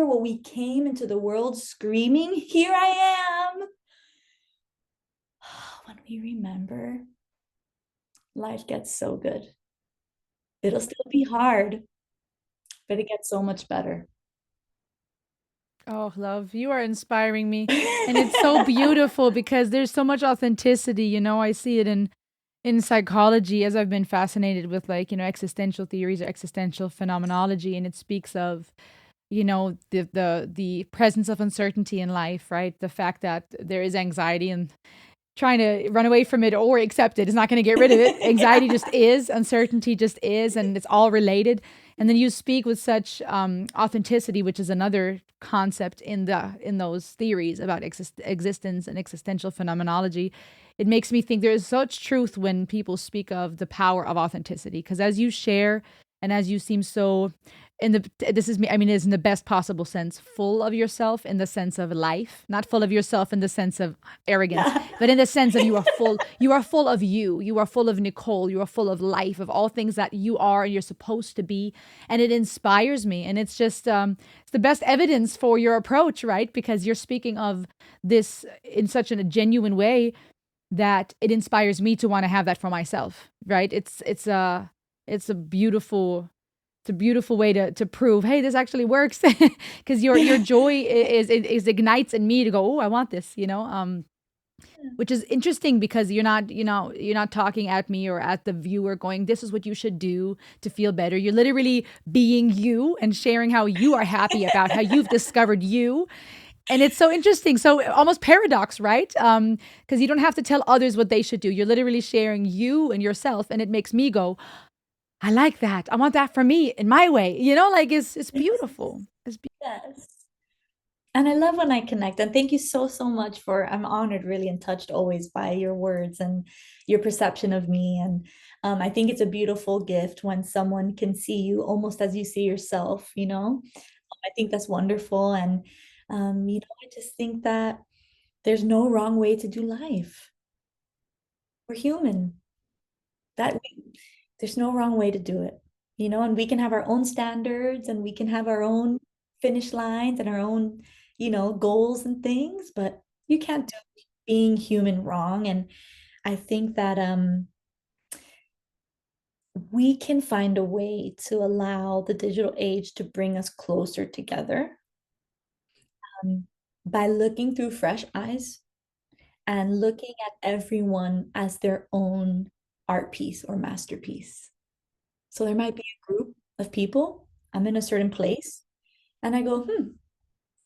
what we came into the world screaming, here I am. When we remember, life gets so good. It'll still be hard, but it gets so much better. Oh, love, you are inspiring me. And it's so beautiful because there's so much authenticity. I see it in psychology, as I've been fascinated with, like, existential theories or existential phenomenology, and it speaks of, the presence of uncertainty in life, right? The fact that there is anxiety, and trying to run away from it or accept it is not going to get rid of it. Anxiety just is, uncertainty just is, and it's all related. And then you speak with such authenticity, which is another concept in those theories about existence and existential phenomenology. It makes me think there is such truth when people speak of the power of authenticity, because as you share and as you seem so this is me, I mean, it is in the best possible sense, full of yourself in the sense of life, not full of yourself in the sense of arrogance, but in the sense of you are full of you are full of Nicole, you are full of life, of all things that you are and you're supposed to be. And it inspires me. And it's just, it's the best evidence for your approach, right? Because you're speaking of this in such a genuine way that it inspires me to want to have that for myself, right? It's a beautiful It's a beautiful way to prove, hey, this actually works, because your joy is ignites in me to go, oh, I want this, which is interesting because you're not talking at me or at the viewer going, this is what you should do to feel better. You're literally being you and sharing how you are happy about how you've discovered you. And it's so interesting. So almost paradox, right? Because you don't have to tell others what they should do. You're literally sharing you and yourself, and it makes me go, I like that. I want that for me in my way. Like it's beautiful. It's Yes. And I love when I connect. And thank you so, so much I'm honored, really, and touched always by your words and your perception of me. And I think it's a beautiful gift when someone can see you almost as you see yourself, you know? I think that's wonderful. And, I just think that there's no wrong way to do life. We're human. That there's no wrong way to do it, and we can have our own standards and we can have our own finish lines and our own, goals and things, but you can't do being human wrong. And I think that we can find a way to allow the digital age to bring us closer together um, by looking through fresh eyes and looking at everyone as their own art piece or masterpiece. So there might be a group of people. I'm in a certain place and I go,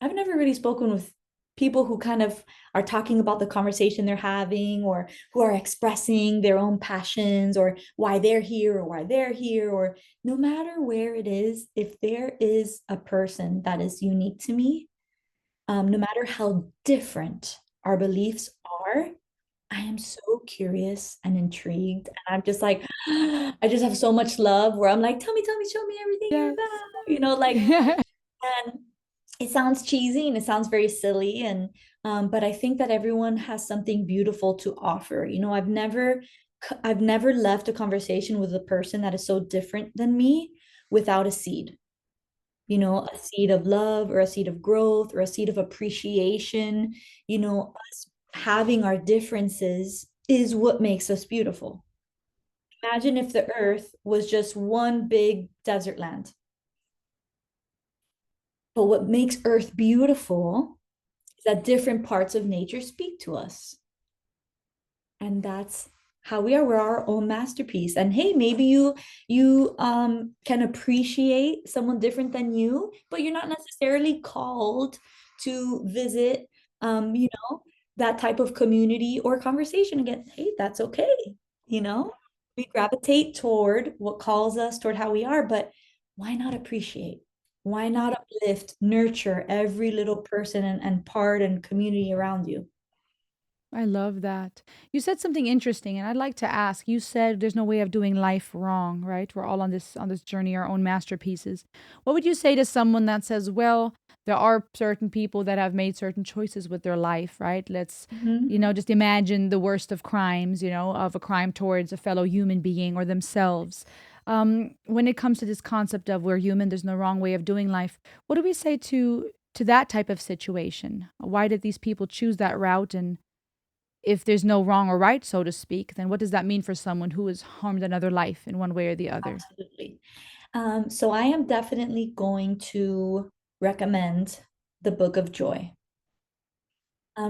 I've never really spoken with people who kind of are talking about the conversation they're having or who are expressing their own passions or why they're here or why they're here, or no matter where it is, if there is a person that is unique to me, no matter how different our beliefs are, I am so curious and intrigued. And I'm just like, I just have so much love where I'm like, tell me, show me everything you're yes. about, and it sounds cheesy and it sounds very silly. And, but I think that everyone has something beautiful to offer. I've never left a conversation with a person that is so different than me without a seed, a seed of love or a seed of growth or a seed of appreciation. Us having our differences is what makes us beautiful. Imagine if the earth was just one big desert land. But what makes earth beautiful is that different parts of nature speak to us. And that's how we are. We're our own masterpiece. And hey, maybe you can appreciate someone different than you, but you're not necessarily called to visit that type of community or conversation again. Hey, that's okay. you know we gravitate toward what calls us, toward how we are, but why not appreciate? Why not uplift, nurture every little person and part and community around you? I love that. You said something interesting, and I'd like to ask. You said there's no way of doing life wrong, right? We're all on this journey, our own masterpieces. What would you say to someone that says, well, there are certain people that have made certain choices with their life, right? Let's, Mhm. just imagine the worst of crimes, of a crime towards a fellow human being or themselves. When it comes to this concept of we're human, there's no wrong way of doing life. What do we say to that type of situation? Why did these people choose that route? And if there's no wrong or right, so to speak, then what does that mean for someone who has harmed another life in one way or the other? Absolutely. So I am definitely going to recommend the Book of Joy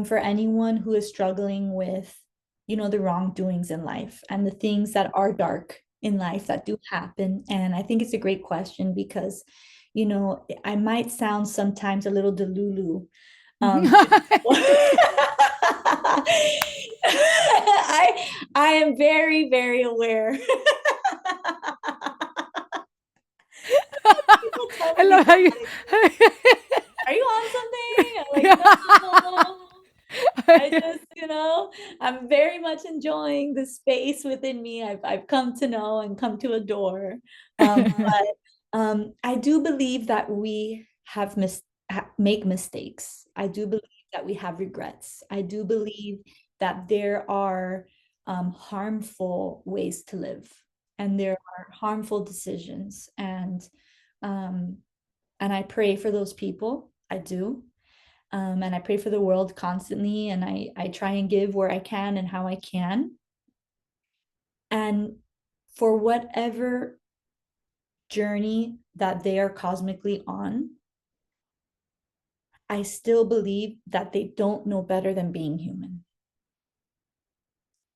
for anyone who is struggling with, the wrongdoings in life and the things that are dark in life that do happen. And I think it's a great question because, I might sound sometimes a little delulu. I am very, very aware. People tell I me these love how you. like, are you on something? I'm like, no. I just, I'm very much enjoying the space within me. I've come to know and come to adore. But I do believe that we make mistakes. I do believe that we have regrets. I do believe that there are harmful ways to live, and there are harmful decisions, um, and I pray for those people. I do. And I pray for the world constantly, and I try and give where I can and how I can. And for whatever journey that they are cosmically on, I still believe that they don't know better than being human.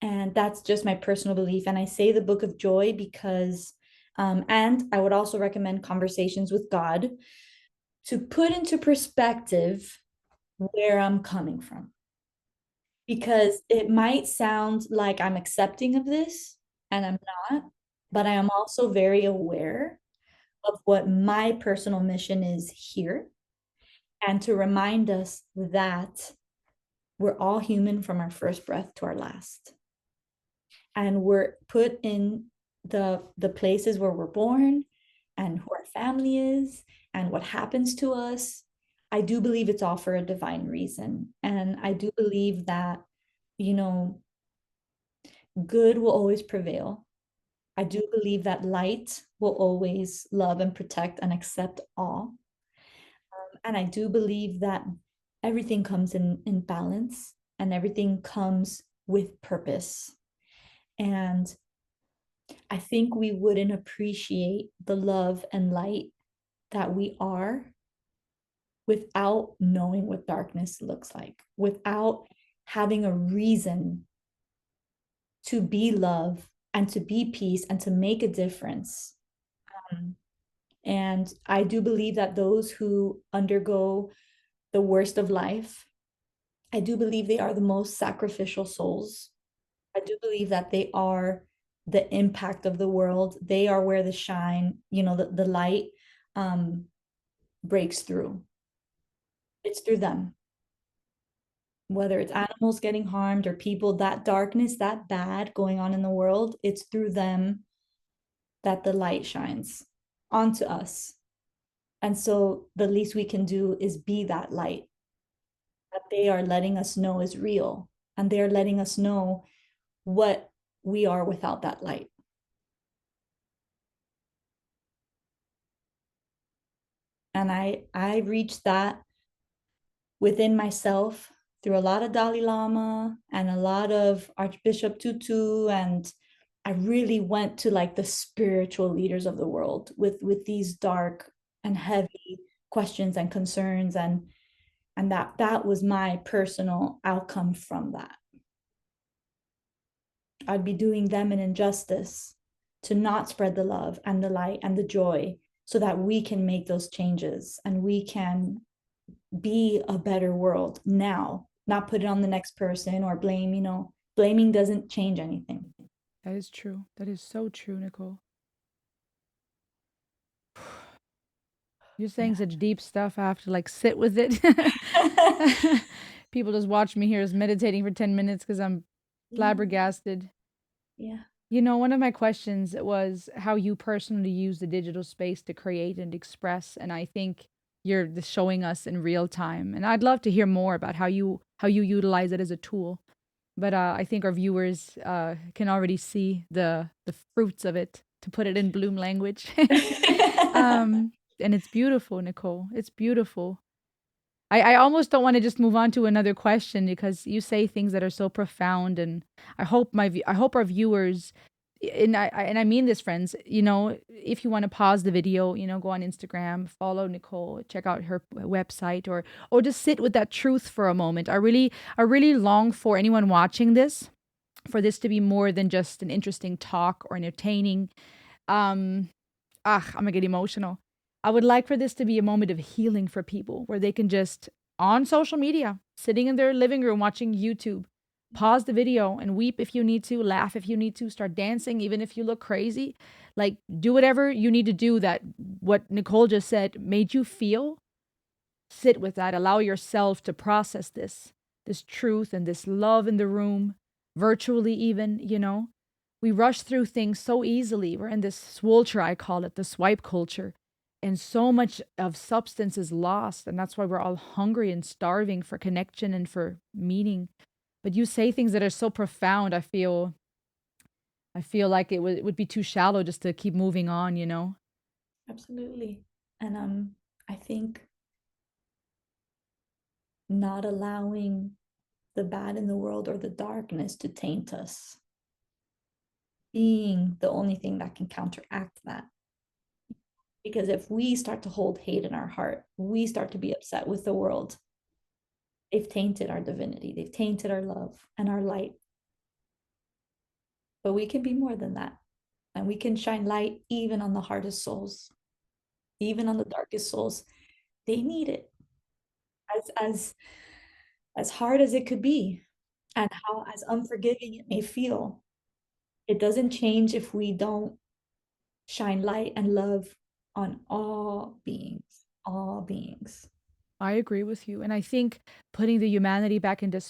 And that's just my personal belief. And I say the Book of Joy because, and I would also recommend Conversations with God to put into perspective where I'm coming from. Because it might sound like I'm accepting of this, and I'm not, but I am also very aware of what my personal mission is here, and to remind us that we're all human from our first breath to our last. And we're put in the places where we're born and who our family is and what happens to us. I do believe it's all for a divine reason. And I do believe that, you know, good will always prevail. I do believe that light will always love and protect and accept all. And I do believe that everything comes in balance and everything comes with purpose. And I think we wouldn't appreciate the love and light that we are without knowing what darkness looks like, without having a reason to be love and to be peace and to make a difference. And I do believe that those who undergo the worst of life, I do believe they are the most sacrificial souls. I do believe that they are the impact of the world. They are where the shine, the light um, breaks through. It's through them. Whether it's animals getting harmed or people, that darkness, that bad going on in the world, it's through them that the light shines onto us. And so the least we can do is be that light that they are letting us know is real. And they're letting us know what we are without that light. And I reached that within myself through a lot of Dalai Lama and a lot of Archbishop Tutu. And I really went to like the spiritual leaders of the world with these dark and heavy questions and concerns, and that was my personal outcome from that. I'd be doing them an injustice to not spread the love and the light and the joy so that we can make those changes and we can be a better world now, not put it on the next person or blame. Blaming doesn't change anything. That is true. That is so true, Nicole. You're saying Yeah. such deep stuff. I have to like sit with it. People just watch me here as meditating for 10 minutes because I'm Yeah. flabbergasted. Yeah. One of my questions was how you personally use the digital space to create and express, and I think you're just showing us in real time. And I'd love to hear more about how you utilize it as a tool. But I think our viewers can already see the fruits of it, to put it in Bloom language. And it's beautiful, Nicole. It's beautiful. I almost don't want to just move on to another question because you say things that are so profound, and I hope our viewers, and I mean this, friends. If you want to pause the video, go on Instagram, follow Nicole, check out her website, or just sit with that truth for a moment. I really long for anyone watching this, for this to be more than just an interesting talk or entertaining. Um, I'm gonna get emotional. I would like for this to be a moment of healing for people where they can just, on social media, sitting in their living room watching YouTube, pause the video and weep if you need to, laugh if you need to, start dancing even if you look crazy. Like, do whatever you need to do that what Nicole just said made you feel. Sit with that. Allow yourself to process this truth and this love in the room, virtually even. We rush through things so easily. We're in this swulture, I call it, the swipe culture. And so much of substance is lost. And that's why we're all hungry and starving for connection and for meaning. But you say things that are so profound, I feel like it would be too shallow just to keep moving on. Absolutely. And I think not allowing the bad in the world or the darkness to taint us, being the only thing that can counteract that. Because if we start to hold hate in our heart, we start to be upset with the world. They've tainted our divinity, they've tainted our love and our light. But we can be more than that. And we can shine light even on the hardest souls, even on the darkest souls. They need it. As hard as it could be, and how as unforgiving it may feel, it doesn't change if we don't shine light and love on all beings, all beings. I agree with you. And I think putting the humanity back into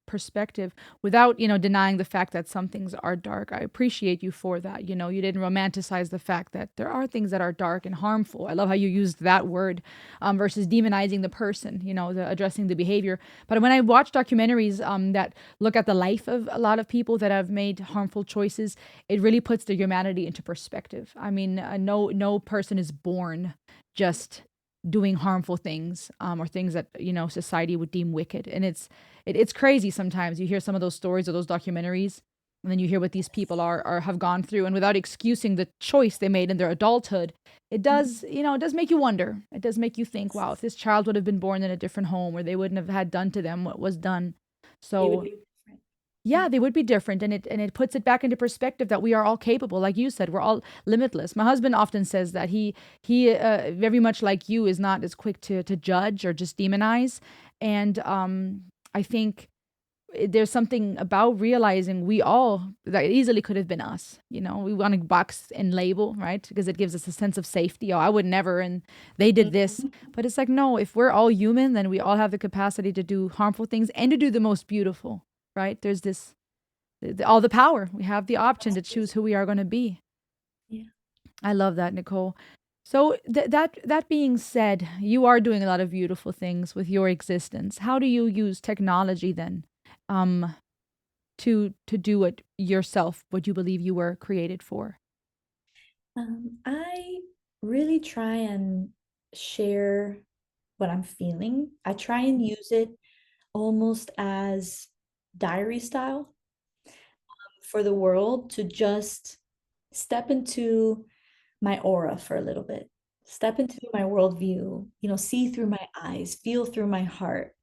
perspective without, denying the fact that some things are dark. I appreciate you for that. You didn't romanticize the fact that there are things that are dark and harmful. I love how you used that word versus demonizing the person, addressing the behavior. But when I watch documentaries that look at the life of a lot of people that have made harmful choices, it really puts the humanity into perspective. I mean, no person is born just doing harmful things or things that society would deem wicked, and it's crazy. Sometimes you hear some of those stories or those documentaries, and then you hear what these people are have gone through, and without excusing the choice they made in their adulthood, it does make you wonder. It does make you think, wow, if this child would have been born in a different home, or they wouldn't have had done to them what was done. It would So be different. yeah, they would be different, and it puts it back into perspective that we are all capable. Like you said, we're all limitless. My husband often says that he very much like you is not as quick to judge or just demonize, and I think there's something about realizing we all that easily could have been us. We want to box and label, right? Because it gives us a sense of safety. Oh, I would never, and they did this. Mhm. But it's like, no, if we're all human, then we all have the capacity to do harmful things and to do the most beautiful, right? There's this all the power. We have the option to choose who we are going to be. Yeah. I love that, Nicole. So that being said, you are doing a lot of beautiful things with your existence. How do you use technology then, um, to do it yourself? What you believe you were created for? I really try and share what I'm feeling. I try and use it almost as diary style for the world to just step into my aura for a little bit, step into my worldview, see through my eyes, feel through my heart.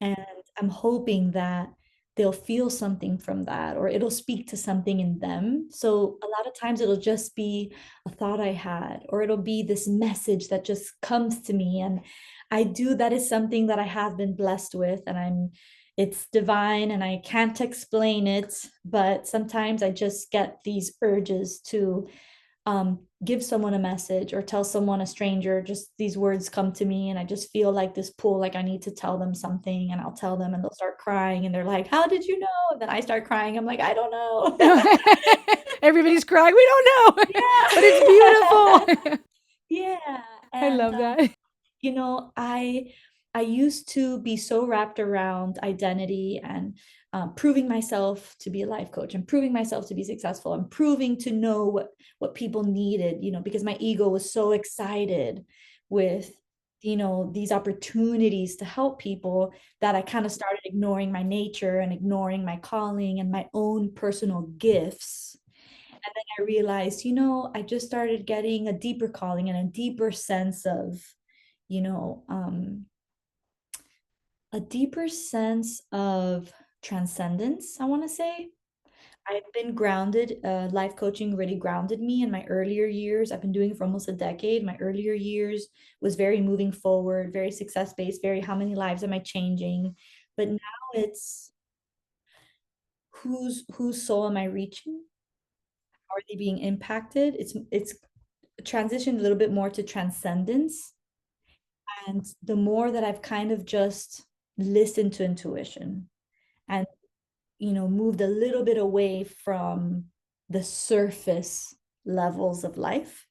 And I'm hoping that they'll feel something from that or it'll speak to something in them. So a lot of times it'll just be a thought I had, or it'll be this message that just comes to me. And I do, that is something that I have been blessed with. And it's divine and I can't explain it, but sometimes I just get these urges to give someone a message or tell someone, a stranger, just these words come to me and I just feel like this pull, like I need to tell them something, and I'll tell them and they'll start crying and they're like, how did you know? And then I start crying. I'm like, I don't know. Everybody's crying. We don't know, but Yeah. it's beautiful. Yeah. I And love that. you know, I used to be so wrapped around identity and proving myself to be a life coach and proving myself to be successful and proving to know what people needed, because my ego was so excited with these opportunities to help people, that I kind of started ignoring my nature and ignoring my calling and my own personal gifts. And then I realized, I just started getting a deeper calling and a deeper sense of, you know, um, a deeper sense of transcendence, I want to say. I've been grounded. Life coaching really grounded me in my earlier years. I've been doing it for almost a decade. My earlier years was very moving forward, very success based, very how many lives am I changing? But now it's whose soul am I reaching? How are they being impacted? It's transitioned a little bit more to transcendence. And the more that I've kind of just listened to intuition and, moved a little bit away from the surface levels of life,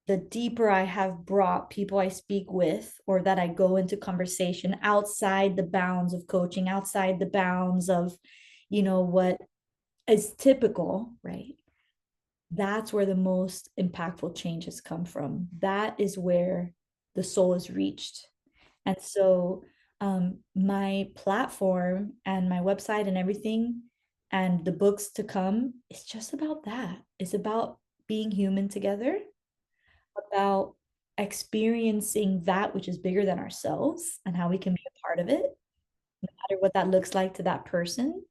the deeper I have brought people I speak with or that I go into conversation outside the bounds of coaching, outside the bounds of, what is typical, right? That's where the most impactful changes come from. That is where the soul is reached. And so my platform and my website and everything and the books to come, it's just about that. It's about being human together about experiencing that which is bigger than ourselves and how we can be a part of it, no matter what that looks like to that person.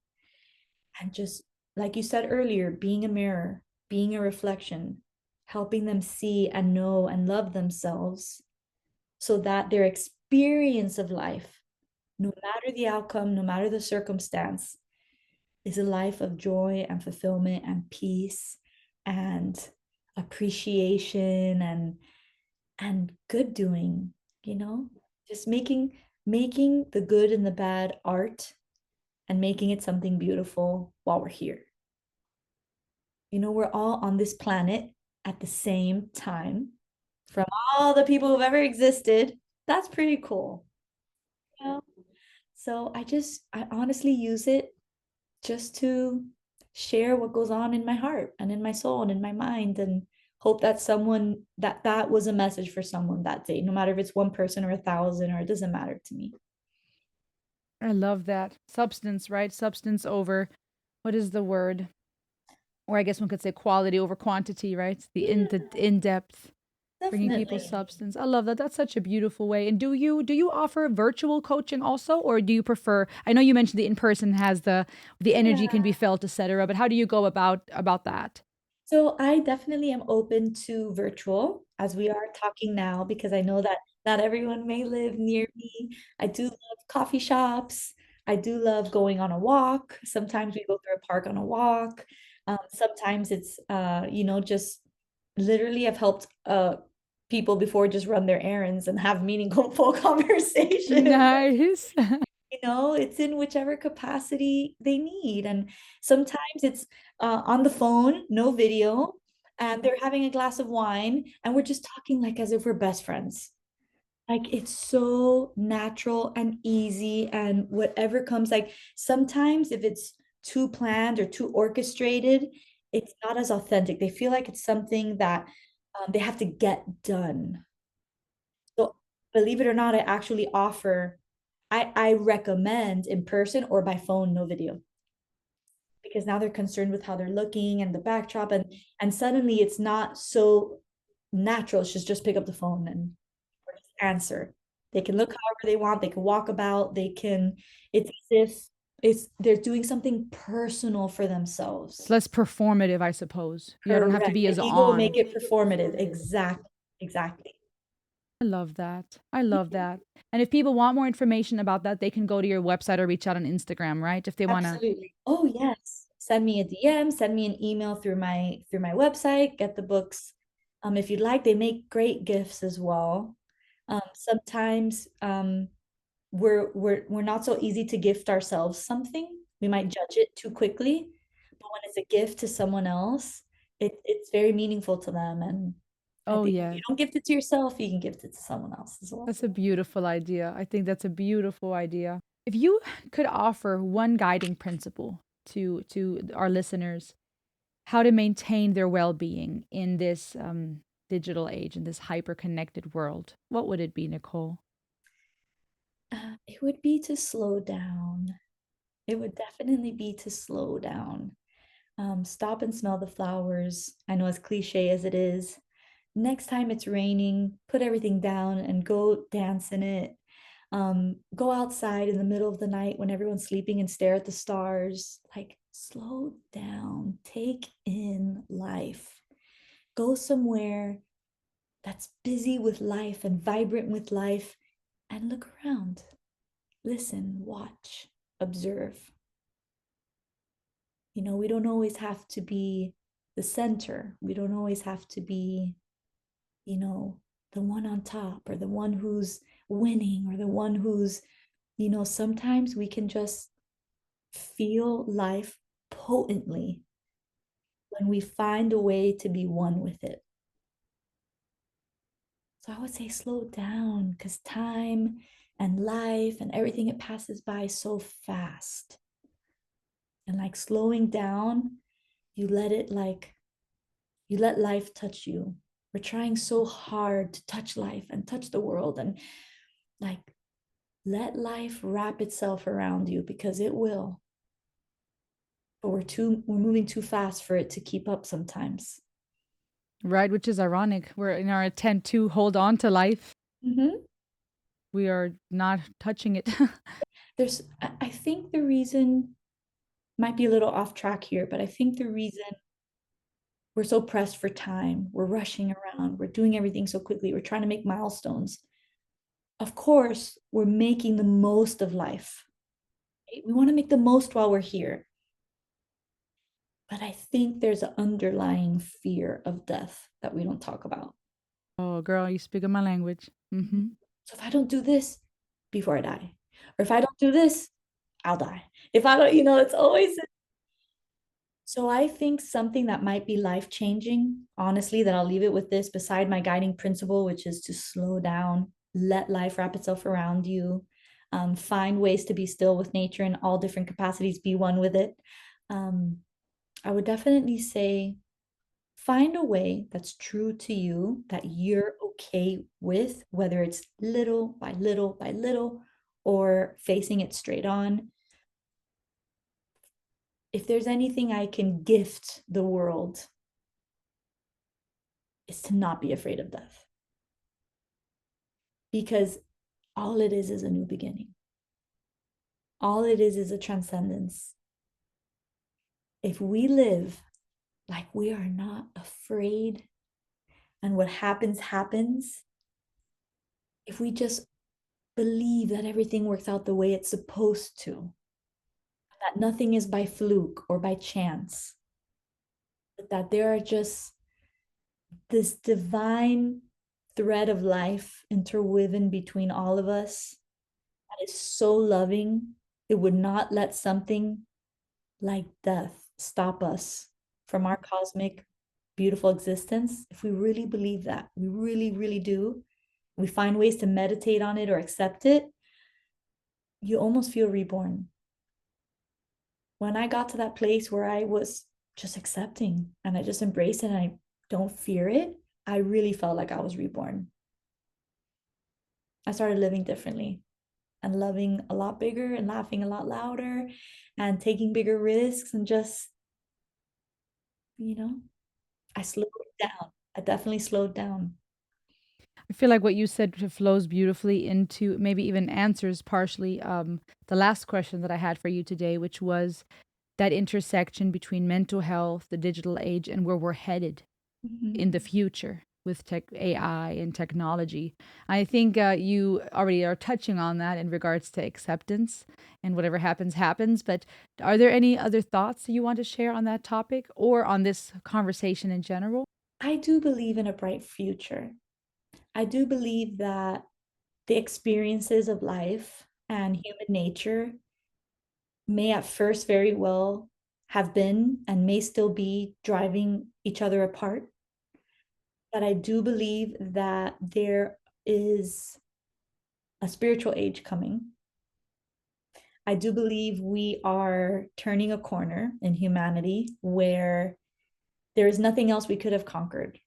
And just like you said earlier, being a mirror, being a reflection, helping them see and know and love themselves so that their experience of life, no matter the outcome, no matter the circumstance, is a life of joy and fulfillment and peace and appreciation and good doing, you know, just making the good and the bad art and making it something beautiful while we're here. You know, we're all on this planet at the same time from all the people who've ever existed. That's pretty cool. You know? So I honestly use it just to share what goes on in my heart and in my soul and in my mind, and hope that someone that was a message for someone that day, no matter if it's one person or 1,000, or it doesn't matter to me. I love that. Substance, right? Substance over, what is the word? Or I guess one could say quality over quantity, right? The Yeah, in depth, bringing people definitely. substance. I love that. That's such a beautiful way. And do you offer virtual coaching also, or do you prefer? I know you mentioned the in person has the energy can be Yeah. felt, etc. But how do you go about that? So I definitely am open to virtual as we are talking now, because I know that not everyone may live near me. I do love coffee shops. I do love going on a walk. Sometimes we go through a park on a walk. Sometimes it's just literally I've helped people before just run their errands and have meaningful conversations. Nice. It's in whichever capacity they need. And sometimes it's on the phone, no video, and they're having a glass of wine, and we're just talking like as if we're best friends. Like it's so natural and easy, and whatever comes, like sometimes if it's too planned or too orchestrated, it's not as authentic. They feel like it's something that they have to get done. So believe it or not, I recommend in person or by phone, no video, because now they're concerned with how they're looking and the backdrop, and suddenly it's not so natural. It's just pick up the phone and answer. They can look however they want, they can walk about, it's as if they're doing something personal for It's themselves. less performative, I suppose. You don't have to Correct. be The as ego will on. make it performative. Exactly. Exactly. I love that. I love that. And if people want more information about that, they can go to your website or reach out on Instagram, right? If they want to. Absolutely. Oh, yes. Send me a DM, send me an email through my website, get the books. If you'd like, they make great gifts as well. Sometimes we're not so easy to gift ourselves something. We might judge it too quickly, but when it's a gift to someone else, it's very meaningful to them. And I Oh, think if you yeah. don't gift it to yourself, you can gift it to someone else as well. That's a beautiful idea. I think that's a beautiful idea. If you could offer one guiding principle to our listeners, how to maintain their well-being in this digital age, in this hyper-connected world, what would it be, Nicole? It would be to slow down. It would definitely be to slow down. Stop and smell the flowers. I know, as cliche as it is. Next time it's raining, put everything down and go dance in it. Go outside in the middle of the night when everyone's sleeping and stare at the stars. Like, slow down, take in life. Go somewhere that's busy with life and vibrant with life, and look around. Listen, watch, observe. We don't always have to be the center. We don't always have to be, you know, the one on top or the one who's winning or the one sometimes we can just feel life potently when we find a way to be one with it. So I would say slow down, because time and life and everything, it passes by so fast. And like slowing down, you let it like you let life touch you. We're trying so hard to touch life and touch the world, and like let life wrap itself around you, because it will. But we're moving too fast for it to keep up sometimes. Right, which is ironic. We're in our attempt to hold on to life. Mhm. We are not touching it. I think the reason might be a little off track here, but I think the reason we're so pressed for time, we're rushing around, we're doing everything so quickly, we're trying to make milestones. Of course, we're making the most of life. Right? We want to make the most while we're here. But I think there's an underlying fear of death that we don't talk about. Oh, girl, you speak my language. Hmm. So if I don't do this before I die, or if I don't do this, I'll die. If I don't, it's always. So I think something that might be life changing, honestly, that I'll leave it with this beside my guiding principle, which is to slow down, let life wrap itself around you, find ways to be still with nature in all different capacities, be one with it. Um, I would definitely say find a way that's true to you, that you're okay with, whether it's little by little by little or facing it straight on. If there's anything I can gift the world, is to not be afraid of death, because all it is a new beginning. All it is a transcendence. If we live like we are not afraid and what happens, happens, if we just believe that everything works out the way it's supposed to, that nothing is by fluke or by chance, but that there are just this divine thread of life interwoven between all of us that is so loving, it would not let something like death stop us from our cosmic, beautiful existence. If we really believe that, we really, really do, we find ways to meditate on it or accept it, you almost feel reborn. When I got to that place where I was just accepting and I just embraced it and I don't fear it, I really felt like I was reborn. I started living differently and loving a lot bigger and laughing a lot louder and taking bigger risks and just, you know, I slowed down. I definitely slowed down. I feel like what you said flows beautifully into maybe even answers partially the last question that I had for you today, which was that intersection between mental health, the digital age, and where we're headed in the Mhm. future with tech, AI and technology. I think you already are touching on that in regards to acceptance and whatever happens, happens. But are there any other thoughts you want to share on that topic or on this conversation in general? I do believe in a bright future. I do believe that the experiences of life and human nature may at first very well have been and may still be driving each other apart. But I do believe that there is a spiritual age coming. I do believe we are turning a corner in humanity where there is nothing else we could have conquered,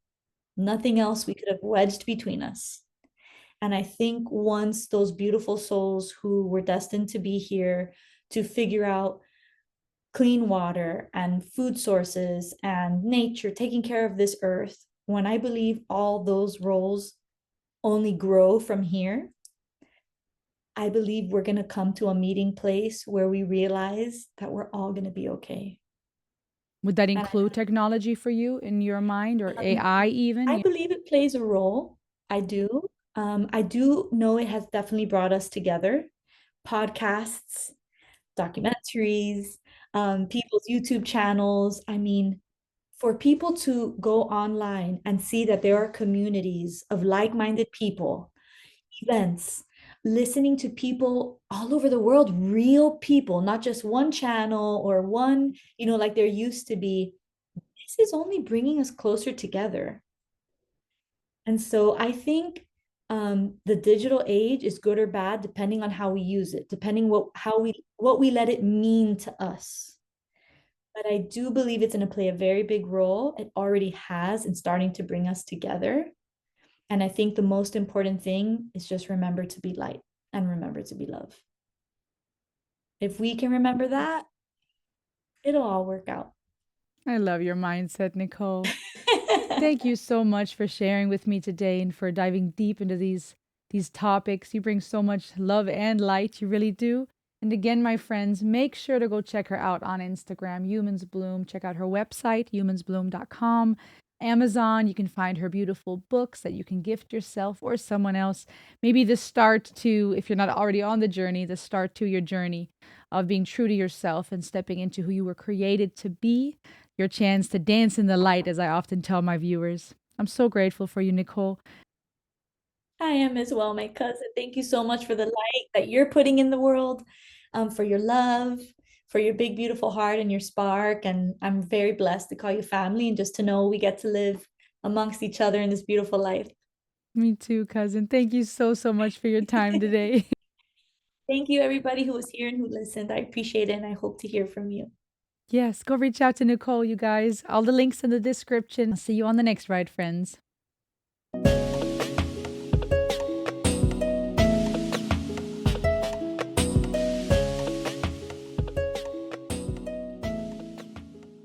nothing else we could have wedged between us. And I think once those beautiful souls who were destined to be here to figure out clean water and food sources and nature, taking care of this earth, when I believe all those roles only grow from here, I believe we're going to come to a meeting place where we realize that we're all going to be okay. Would that And include technology for you in your mind or um, AI even? I Yeah. believe it plays a role. I do. I do know it has definitely brought us together. Podcasts, documentaries, people's YouTube channels. I mean, for people to go online and see that there are communities of like-minded people, events, listening to people all over the world, real people, not just one channel or one, like there used to be, this is only bringing us closer together. And so I think the digital age is good or bad depending on how we use it, depending what we let it mean to us. But I do believe it's going to play a very big role. It already has in starting to bring us together. And I think the most important thing is just remember to be light and remember to be love. If we can remember that, it'll all work out. I love your mindset, Nicole. Thank you so much for sharing with me today and for diving deep into these topics. You bring so much love and light, you really do. And again, my friends, make sure to go check her out on Instagram, Humans Bloom. Check out her website, humansbloom.com. Amazon, you can find her beautiful books that you can gift yourself or someone else. Maybe the start to, if you're not already on the journey, the start to your journey of being true to yourself and stepping into who you were created to be, your chance to dance in the light, as I often tell my viewers. I'm so grateful for you, Nicole. I am as well, my cousin. Thank you so much for the light that you're putting in the world, for your love, for your big, beautiful heart and your spark. And I'm very blessed to call you family and just to know we get to live amongst each other in this beautiful life. Me too, cousin. Thank you so, so much for your time today. Thank you, everybody who was here and who listened. I appreciate it, and I hope to hear from you. Yes, go reach out to Nicole, you guys. All the links in the description. I'll see you on the next ride, friends.